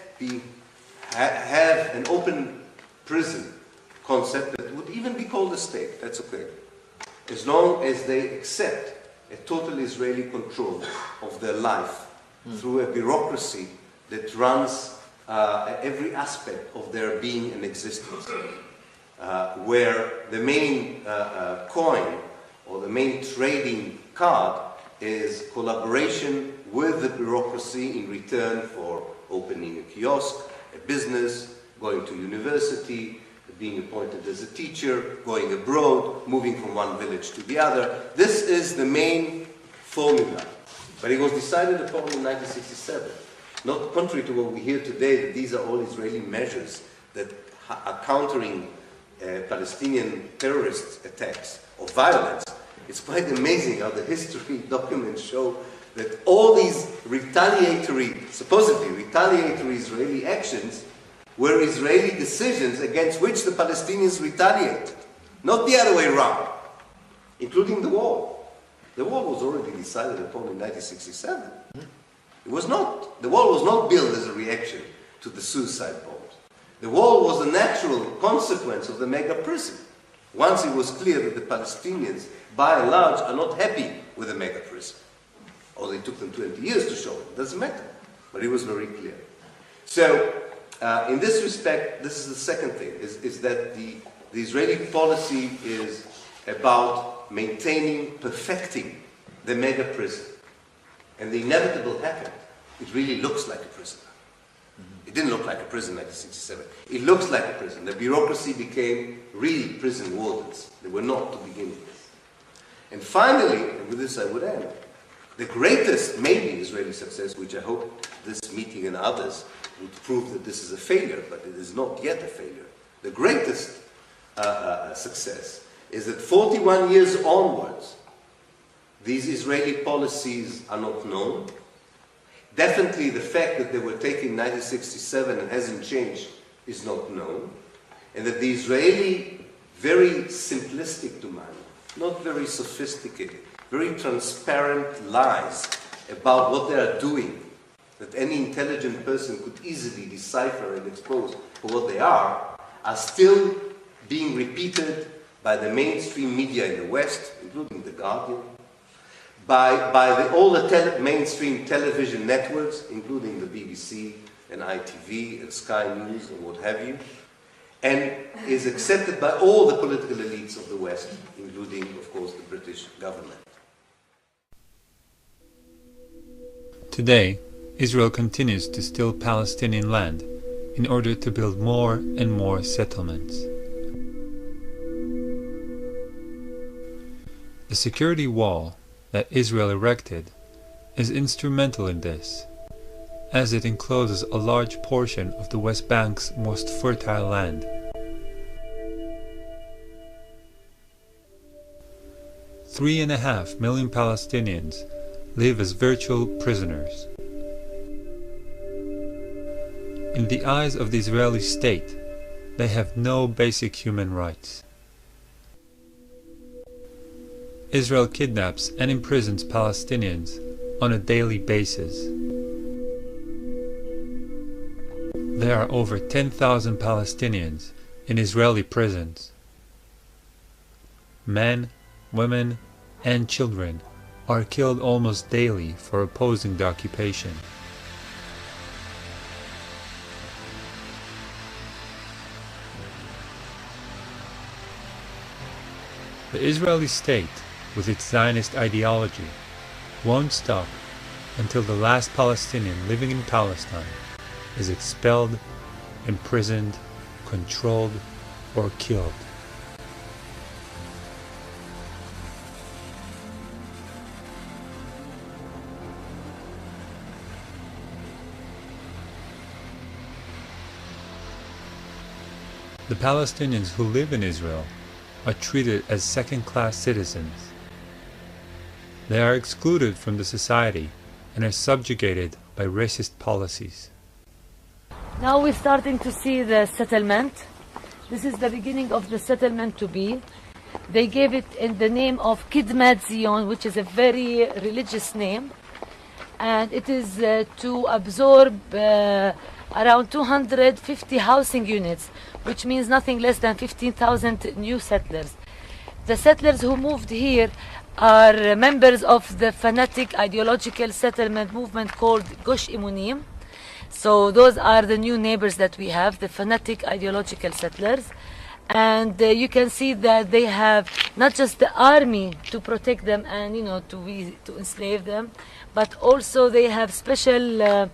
have an open prison concept that would even be called a state, that's okay, as long as they accept a total Israeli control of their life through a bureaucracy that runs every aspect of their being and existence, where the main coin or the main trading card is collaboration with the bureaucracy in return for opening a kiosk, a business, going to university, being appointed as a teacher, going abroad, moving from one village to the other. This is the main formula. But it was decided upon in 1967. Not contrary to what we hear today, that these are all Israeli measures that are countering Palestinian terrorist attacks or violence. It's quite amazing how the history documents show that all these supposedly retaliatory Israeli actions were Israeli decisions against which the Palestinians retaliated, not the other way around, including the wall. The wall was already decided upon in 1967. The wall was not built as a reaction to the suicide bombs. The wall was a natural consequence of the mega prison. Once it was clear that the Palestinians, by and large, are not happy with the mega prison. Or it took them 20 years to show it. It doesn't matter. But it was very clear. So, in this respect, this is the second thing, is that the Israeli policy is about maintaining, perfecting the mega prison. And the inevitable happened. It really looks like a prison. It didn't look like a prison in 1967. It looks like a prison. The bureaucracy became really prison wardens. They were not to begin with. And finally, and with this I would end, the greatest, maybe, Israeli success, which I hope this meeting and others would prove that this is a failure, but it is not yet a failure. The greatest success is that 41 years onwards, these Israeli policies are not known. Definitely the fact that they were taken in 1967 and hasn't changed is not known. And that the Israeli, very simplistic to man, not very sophisticated, very transparent lies about what they are doing, that any intelligent person could easily decipher and expose for what they are still being repeated by the mainstream media in the West, including The Guardian, by all the mainstream television networks, including the BBC and ITV and Sky News and what have you, and is accepted by all the political elites of the West, including, of course, the British government. Today, Israel continues to steal Palestinian land in order to build more and more settlements. The security wall that Israel erected is instrumental in this, as it encloses a large portion of the West Bank's most fertile land. $3.5 million Palestinians live as virtual prisoners. In the eyes of the Israeli state, they have no basic human rights. Israel kidnaps and imprisons Palestinians on a daily basis. There are over 10,000 Palestinians in Israeli prisons. Men, women, and children are killed almost daily for opposing the occupation. The Israeli state, with its Zionist ideology, won't stop until the last Palestinian living in Palestine is expelled, imprisoned, controlled, or killed. The Palestinians who live in Israel are treated as second-class citizens. They are excluded from the society and are subjugated by racist policies. Now we're starting to see the settlement. This is the beginning of the settlement to be. They gave it in the name of Kidmat Zion, which is a very religious name. And it is to absorb around 250 housing units, which means nothing less than 15,000 new settlers. The settlers who moved here are members of the fanatic ideological settlement movement called Gush Imunim. So those are the new neighbors that we have, the fanatic ideological settlers. And you can see that they have not just the army to protect them and to enslave them, but also they have special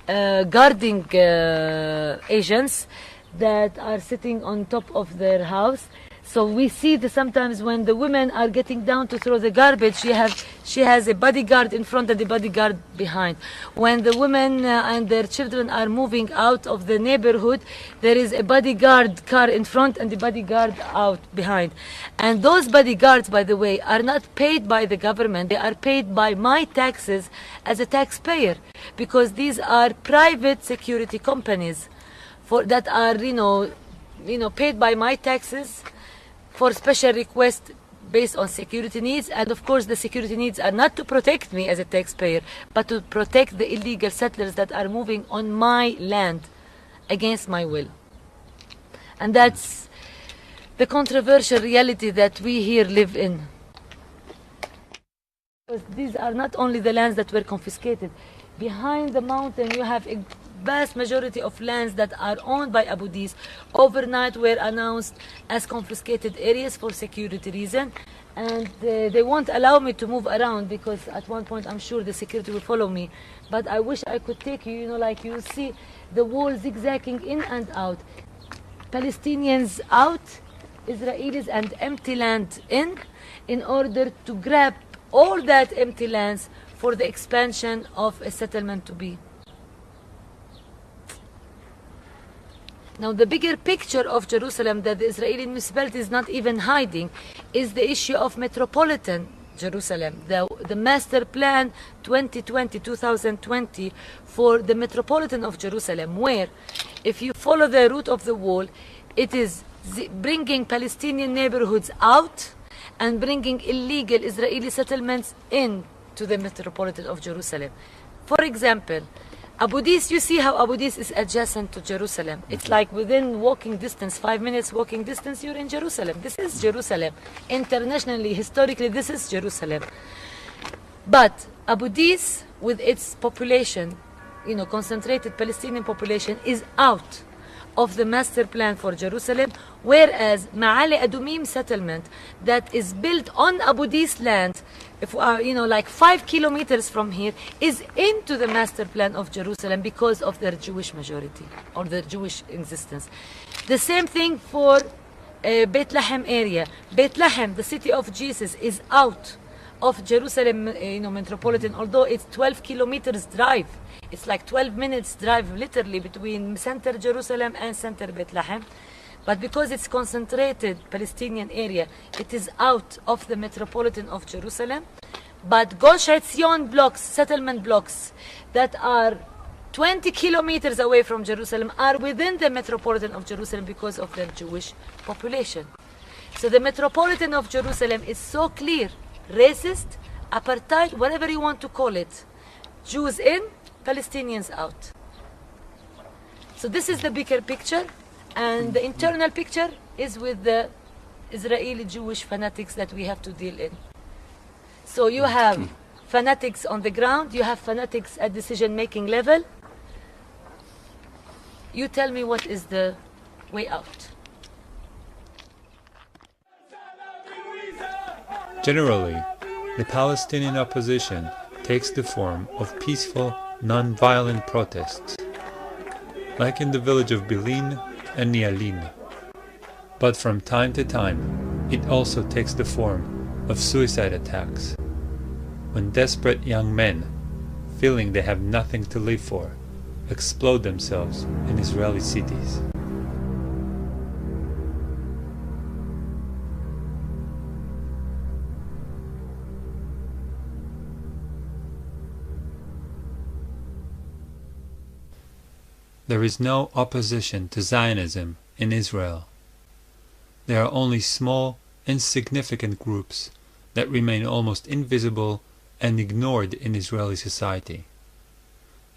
guarding agents that are sitting on top of their house. So we see that sometimes when the women are getting down to throw the garbage, she has a bodyguard in front and a bodyguard behind. When the women and their children are moving out of the neighborhood, there is a bodyguard car in front and a bodyguard out behind. And those bodyguards, by the way, are not paid by the government. They are paid by my taxes as a taxpayer, because these are private security companies that are, paid by my taxes for special requests based on security needs. And of course the security needs are not to protect me as a taxpayer, but to protect the illegal settlers that are moving on my land against my will. And that's the controversial reality that we here live in. These are not only the lands that were confiscated. Behind the mountain you have a vast majority of lands that are owned by Abu Dis overnight were announced as confiscated areas for security reasons, and they won't allow me to move around because at one point I'm sure the security will follow me. But I wish I could take you, like you see the wall zigzagging in and out. Palestinians out, Israelis and empty land in order to grab all that empty lands for the expansion of a settlement to be. Now the bigger picture of Jerusalem that the Israeli municipality is not even hiding is the issue of metropolitan Jerusalem, the master plan 2020 for the metropolitan of Jerusalem, where if you follow the route of the wall, it is bringing Palestinian neighborhoods out and bringing illegal Israeli settlements in to the metropolitan of Jerusalem. For example, Abu Dis, you see how Abu Dis is adjacent to Jerusalem. It's like within walking distance, 5 minutes walking distance, you're in Jerusalem. This is Jerusalem. Internationally, historically, this is Jerusalem. But Abu Dis, with its population, concentrated Palestinian population, is out of the master plan for Jerusalem, whereas Ma'ale Adumim settlement that is built on Abu Dis land, if like 5 kilometers from here, is into the master plan of Jerusalem because of their Jewish majority or their Jewish existence. The same thing for Bethlehem area. Bethlehem, the city of Jesus, is out of Jerusalem, metropolitan, although it's 12 kilometers drive. It's like 12 minutes drive literally between center Jerusalem and center Bethlehem. But because it's concentrated Palestinian area, it is out of the metropolitan of Jerusalem. But Gush Etzion blocks, settlement blocks that are 20 kilometers away from Jerusalem are within the metropolitan of Jerusalem because of their Jewish population. So the metropolitan of Jerusalem is so clear, racist, apartheid, whatever you want to call it. Jews in, Palestinians out. So this is the bigger picture, and the internal picture is with the Israeli Jewish fanatics that we have to deal in. So you have fanatics on the ground, you have fanatics at decision-making level. You tell me what is the way out. Generally, the Palestinian opposition takes the form of peaceful, non-violent protests, like in the village of Bilin and Nialin. But from time to time, it also takes the form of suicide attacks, when desperate young men, feeling they have nothing to live for, explode themselves in Israeli cities. There is no opposition to Zionism in Israel. There are only small, insignificant groups that remain almost invisible and ignored in Israeli society.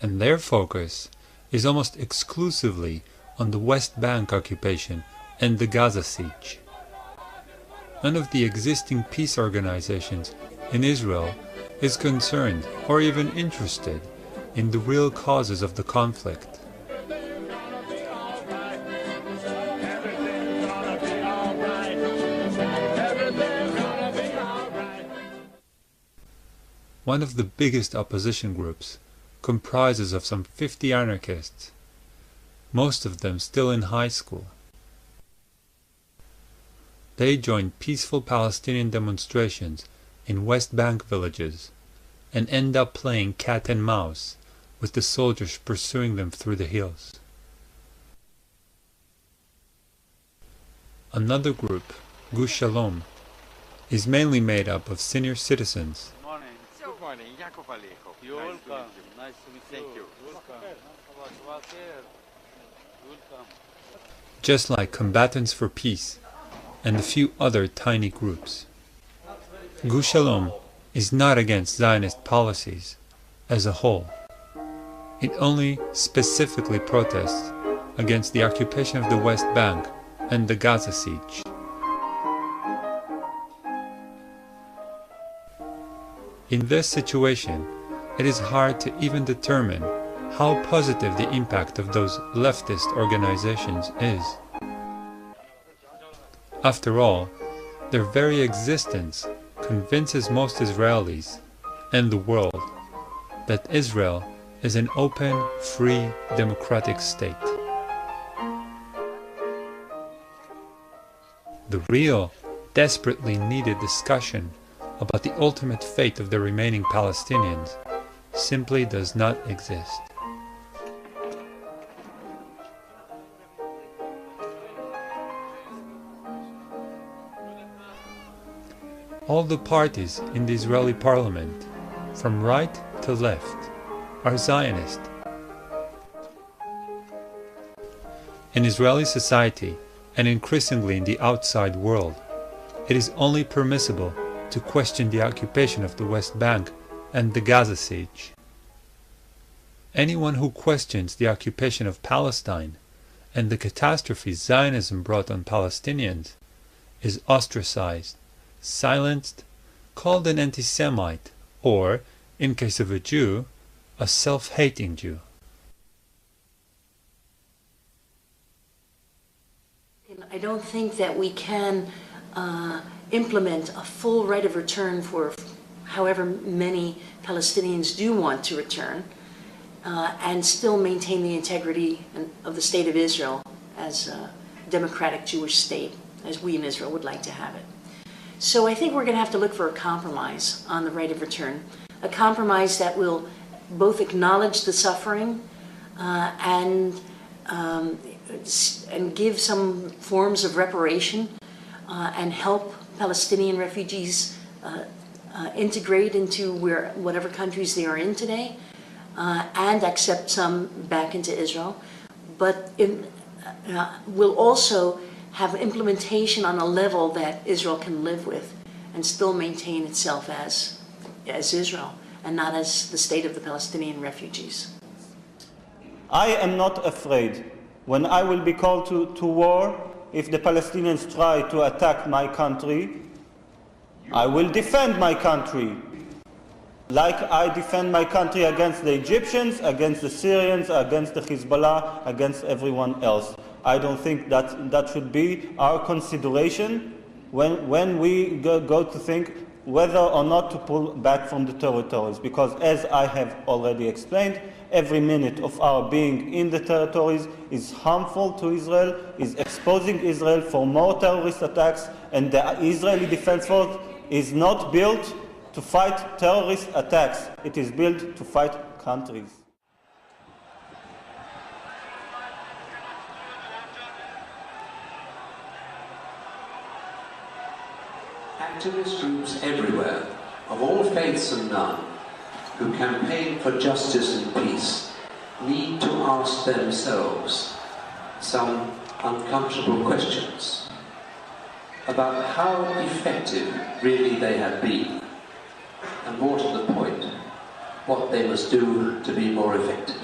And their focus is almost exclusively on the West Bank occupation and the Gaza siege. None of the existing peace organizations in Israel is concerned or even interested in the real causes of the conflict. One of the biggest opposition groups comprises of some 50 anarchists, most of them still in high school. They join peaceful Palestinian demonstrations in West Bank villages and end up playing cat and mouse with the soldiers pursuing them through the hills. Another group, Gush Shalom, is mainly made up of senior citizens. You're welcome. Nice to meet you. Just like Combatants for Peace and a few other tiny groups. Gush Shalom is not against Zionist policies as a whole. It only specifically protests against the occupation of the West Bank and the Gaza siege. In this situation, it is hard to even determine how positive the impact of those leftist organizations is. After all, their very existence convinces most Israelis and the world that Israel is an open, free, democratic state. The real, desperately needed discussion about the ultimate fate of the remaining Palestinians simply does not exist. All the parties in the Israeli parliament, from right to left, are Zionist. In Israeli society, and increasingly in the outside world, it is only permissible to question the occupation of the West Bank and the Gaza siege. Anyone who questions the occupation of Palestine and the catastrophe Zionism brought on Palestinians is ostracized, silenced, called an anti-Semite, or, in case of a Jew, a self-hating Jew. I don't think that we can implement a full right of return for however many Palestinians do want to return and still maintain the integrity of the State of Israel as a democratic Jewish state, as we in Israel would like to have it. So I think we're going to have to look for a compromise on the right of return, a compromise that will both acknowledge the suffering and give some forms of reparation and help Palestinian refugees integrate into whatever countries they are in today and accept some back into Israel. But will also have implementation on a level that Israel can live with and still maintain itself as Israel and not as the state of the Palestinian refugees. I am not afraid. When I will be called to war, if the Palestinians try to attack my country, I will defend my country. Like I defend my country against the Egyptians, against the Syrians, against the Hezbollah, against everyone else. I don't think that should be our consideration when we go to think whether or not to pull back from the territories. Because as I have already explained, every minute of our being in the territories is harmful to Israel, is exposing Israel for more terrorist attacks, and the Israeli Defense Force is not built to fight terrorist attacks. It is built to fight countries. Activist groups everywhere, of all faiths and none, who campaign for justice and peace, need to ask themselves some uncomfortable questions about how effective really they have been, and more to the point, what they must do to be more effective.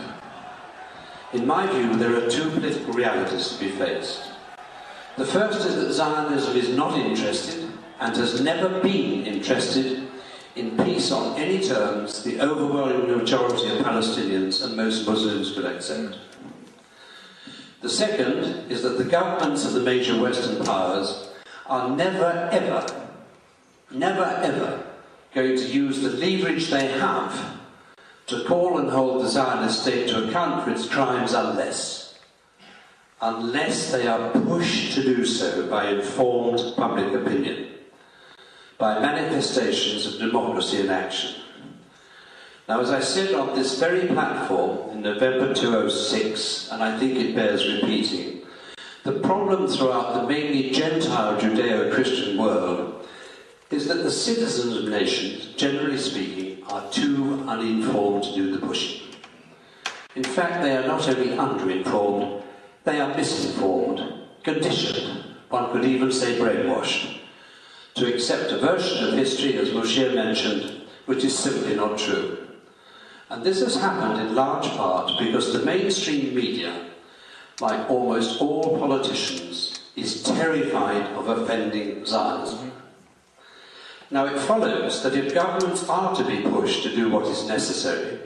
In my view, there are two political realities to be faced. The first is that Zionism is not interested, and has never been interested, in peace on any terms the overwhelming majority of Palestinians and most Muslims could accept. The second is that the governments of the major Western powers are never ever going to use the leverage they have to call and hold the Zionist state to account for its crimes unless they are pushed to do so by informed public opinion, by manifestations of democracy in action. Now, as I said on this very platform in November 2006, and I think it bears repeating, the problem throughout the mainly Gentile Judeo-Christian world is that the citizens of nations, generally speaking, are too uninformed to do the pushing. In fact, they are not only underinformed, they are misinformed, conditioned, one could even say brainwashed, to accept a version of history, as Moshe mentioned, which is simply not true. And this has happened in large part because the mainstream media, like almost all politicians, is terrified of offending Zionism. Now it follows that if governments are to be pushed to do what is necessary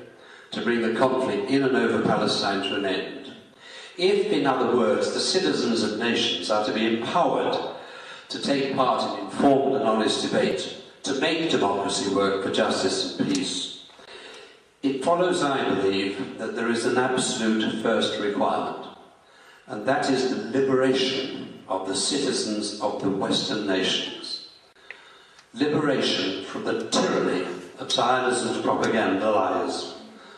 to bring the conflict in and over Palestine to an end, if, in other words, the citizens of nations are to be empowered to take part in informed and honest debate, to make democracy work for justice and peace, it follows, I believe, that there is an absolute first requirement, and that is the liberation of the citizens of the Western nations. Liberation from the tyranny of Zionism's propaganda lies,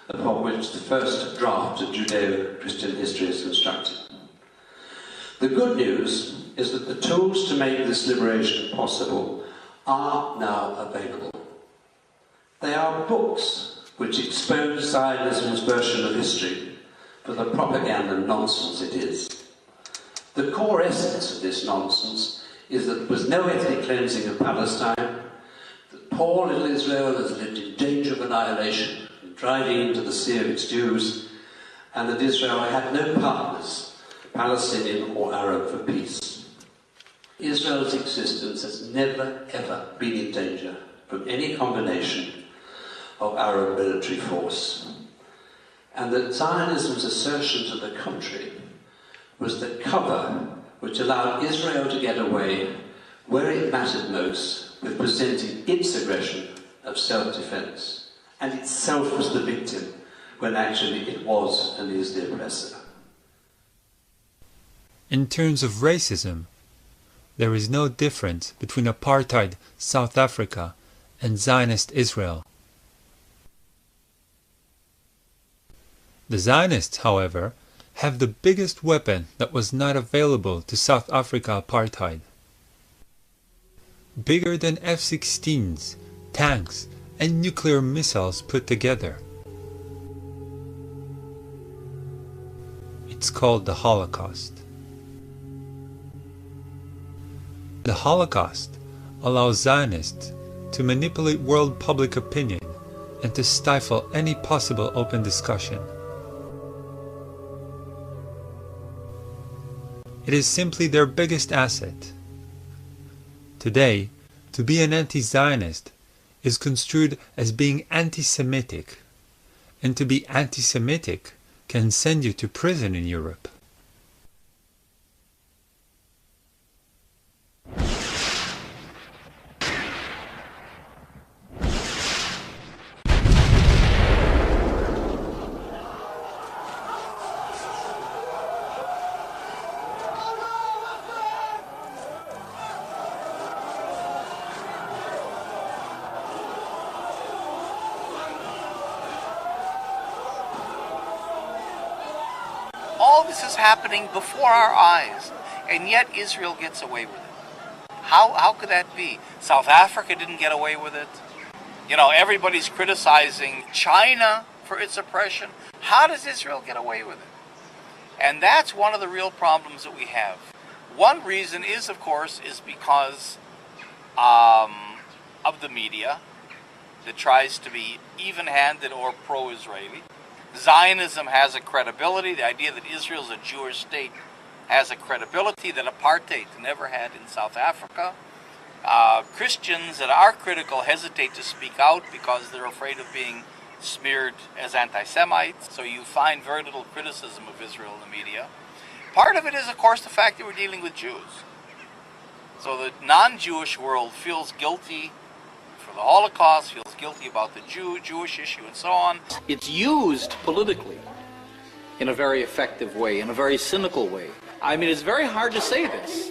upon which the first draft of Judeo-Christian history is constructed. The good news is that the tools to make this liberation possible are now available. They are books which expose Zionism's version of history for the propaganda nonsense it is. The core essence of this nonsense is that there was no ethnic cleansing of Palestine, that poor little Israel has lived in danger of annihilation and driving into the sea of its Jews, and that Israel had no partners, Palestinian or Arab, for peace. Israel's existence has never, ever been in danger from any combination of Arab military force, and that Zionism's assertion to the contrary was the cover which allowed Israel to get away where it mattered most with presenting its aggression of self-defense, and itself was the victim when actually it was and is the oppressor. In terms of racism, there is no difference between apartheid South Africa and Zionist Israel. The Zionists, however, have the biggest weapon that was not available to South Africa apartheid. Bigger than F-16s, tanks, and nuclear missiles put together. It's called the Holocaust. The Holocaust allows Zionists to manipulate world public opinion and to stifle any possible open discussion. It is simply their biggest asset. Today, to be an anti-Zionist is construed as being anti-Semitic, and to be anti-Semitic can send you to prison in Europe. All this is happening before our eyes, and yet Israel gets away with it. How could that be? South Africa didn't get away with it. You know, everybody's criticizing China for its oppression. How does Israel get away with it? And that's one of the real problems that we have. One reason is, of course, is because of the media that tries to be even-handed or pro-Israeli. Zionism has a credibility. The idea that Israel is a Jewish state has a credibility that apartheid never had in South Africa. Christians that are critical hesitate to speak out because they're afraid of being smeared as anti-Semites. So you find very little criticism of Israel in the media. Part of it is, of course, the fact that we're dealing with Jews. So the non-Jewish world feels guilty for the Holocaust, feels guilty about the Jewish issue and so on. It's used politically in a very effective way, in a very cynical way. I mean, it's very hard to say this,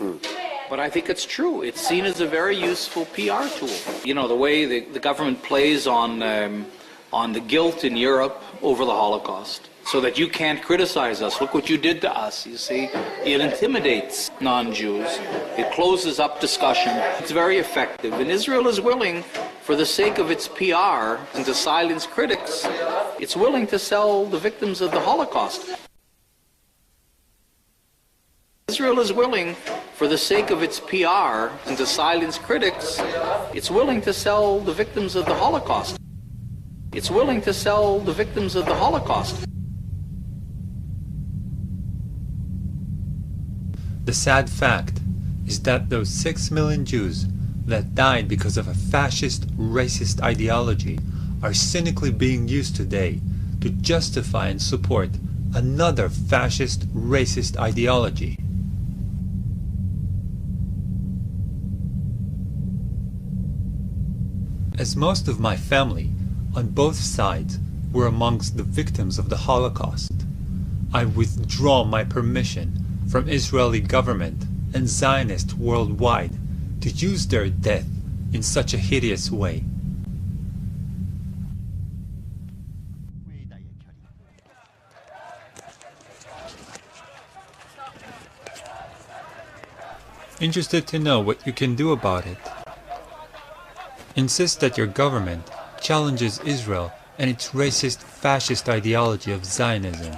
but I think it's true. It's seen as a very useful PR tool. You know, the way the government plays on the guilt in Europe over the Holocaust, so that you can't criticize us. Look what you did to us, you see. It intimidates non-Jews. It closes up discussion. It's very effective. And Israel is willing, for the sake of its PR and to silence critics, it's willing to sell the victims of the Holocaust. Israel is willing, for the sake of its PR and to silence critics, it's willing to sell the victims of the Holocaust. It's willing to sell the victims of the Holocaust. The sad fact is that those 6 million Jews that died because of a fascist, racist ideology are cynically being used today to justify and support another fascist, racist ideology. As most of my family, on both sides, were amongst the victims of the Holocaust, I withdraw my permission from Israeli government and Zionists worldwide to use their death in such a hideous way. Interested to know what you can do about it? Insist that your government challenges Israel and its racist, fascist ideology of Zionism.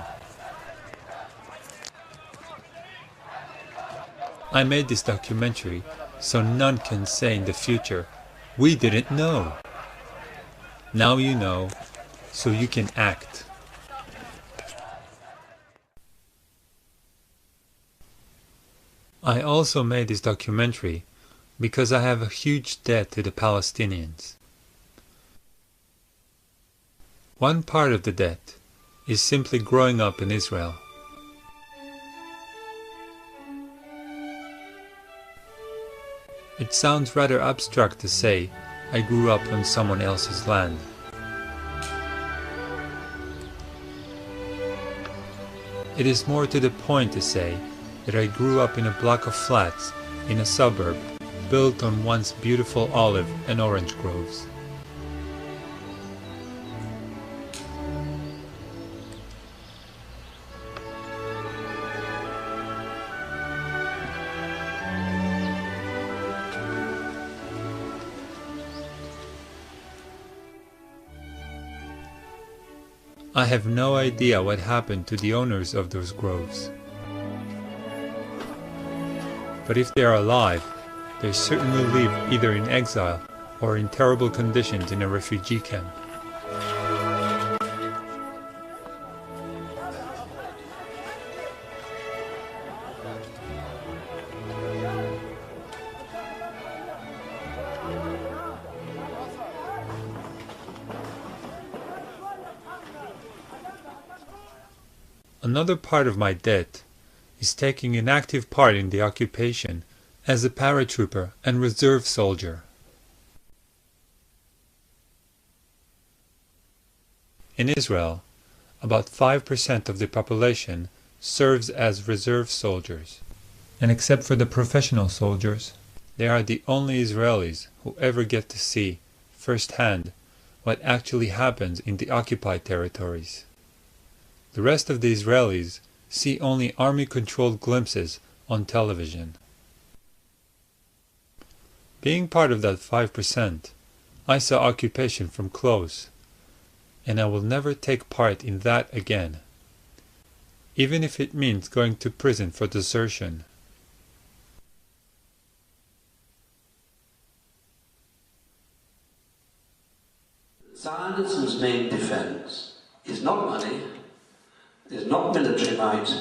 I made this documentary so none can say in the future, "We didn't know." Now you know, so you can act. I also made this documentary because I have a huge debt to the Palestinians. One part of the debt is simply growing up in Israel. It sounds rather abstract to say I grew up on someone else's land. It is more to the point to say that I grew up in a block of flats in a suburb built on once beautiful olive and orange groves. I have no idea what happened to the owners of those groves. But if they are alive, they certainly live either in exile or in terrible conditions in a refugee camp. Another part of my debt is taking an active part in the occupation as a paratrooper and reserve soldier. In Israel, about 5% of the population serves as reserve soldiers, and except for the professional soldiers, they are the only Israelis who ever get to see firsthand what actually happens in the occupied territories. The rest of the Israelis see only army-controlled glimpses on television. Being part of that 5%, I saw occupation from close, and I will never take part in that again, even if it means going to prison for desertion. Zionism's main defense is not money, is not military might,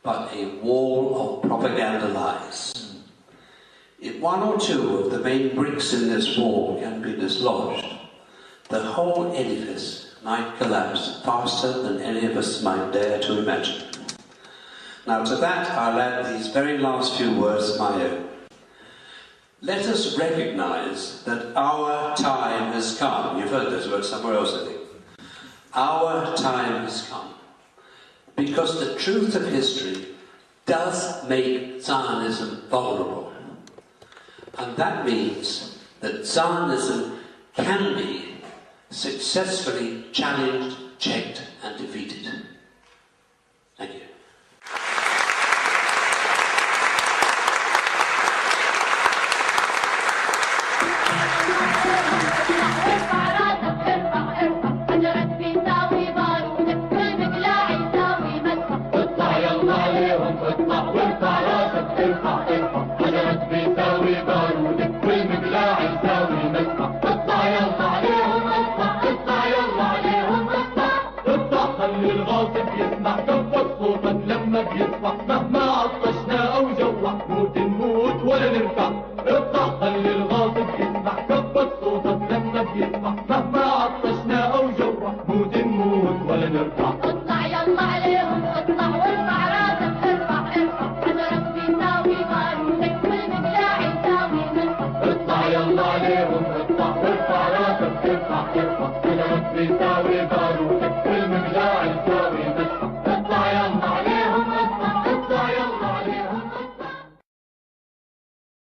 but a wall of propaganda lies. If one or two of the main bricks in this wall can be dislodged, the whole edifice might collapse faster than any of us might dare to imagine. Now to that I'll add these very last few words of my own. Let us recognize that our time has come. You've heard those words somewhere else, I think. Our time has come. Because the truth of history does make Zionism vulnerable. And that means that Zionism can be successfully challenged, checked, and defeated. Thank you. مهما عطشنا او جوع موت نموت ولا نرجع اطلع خلي الغاصب يسمع كبر صوتك لما بيسمع مهما عطشنا او جوع موت نموت ولا نرجع اطلع يلا عليهم اطلع وارفع راسك ارفع حجرك بيساوي بارودك والمقلاع يساوي ملحق اطلع يلا عليهم اطلع وارفع راسك ارفع حجرك بيساوي بارودك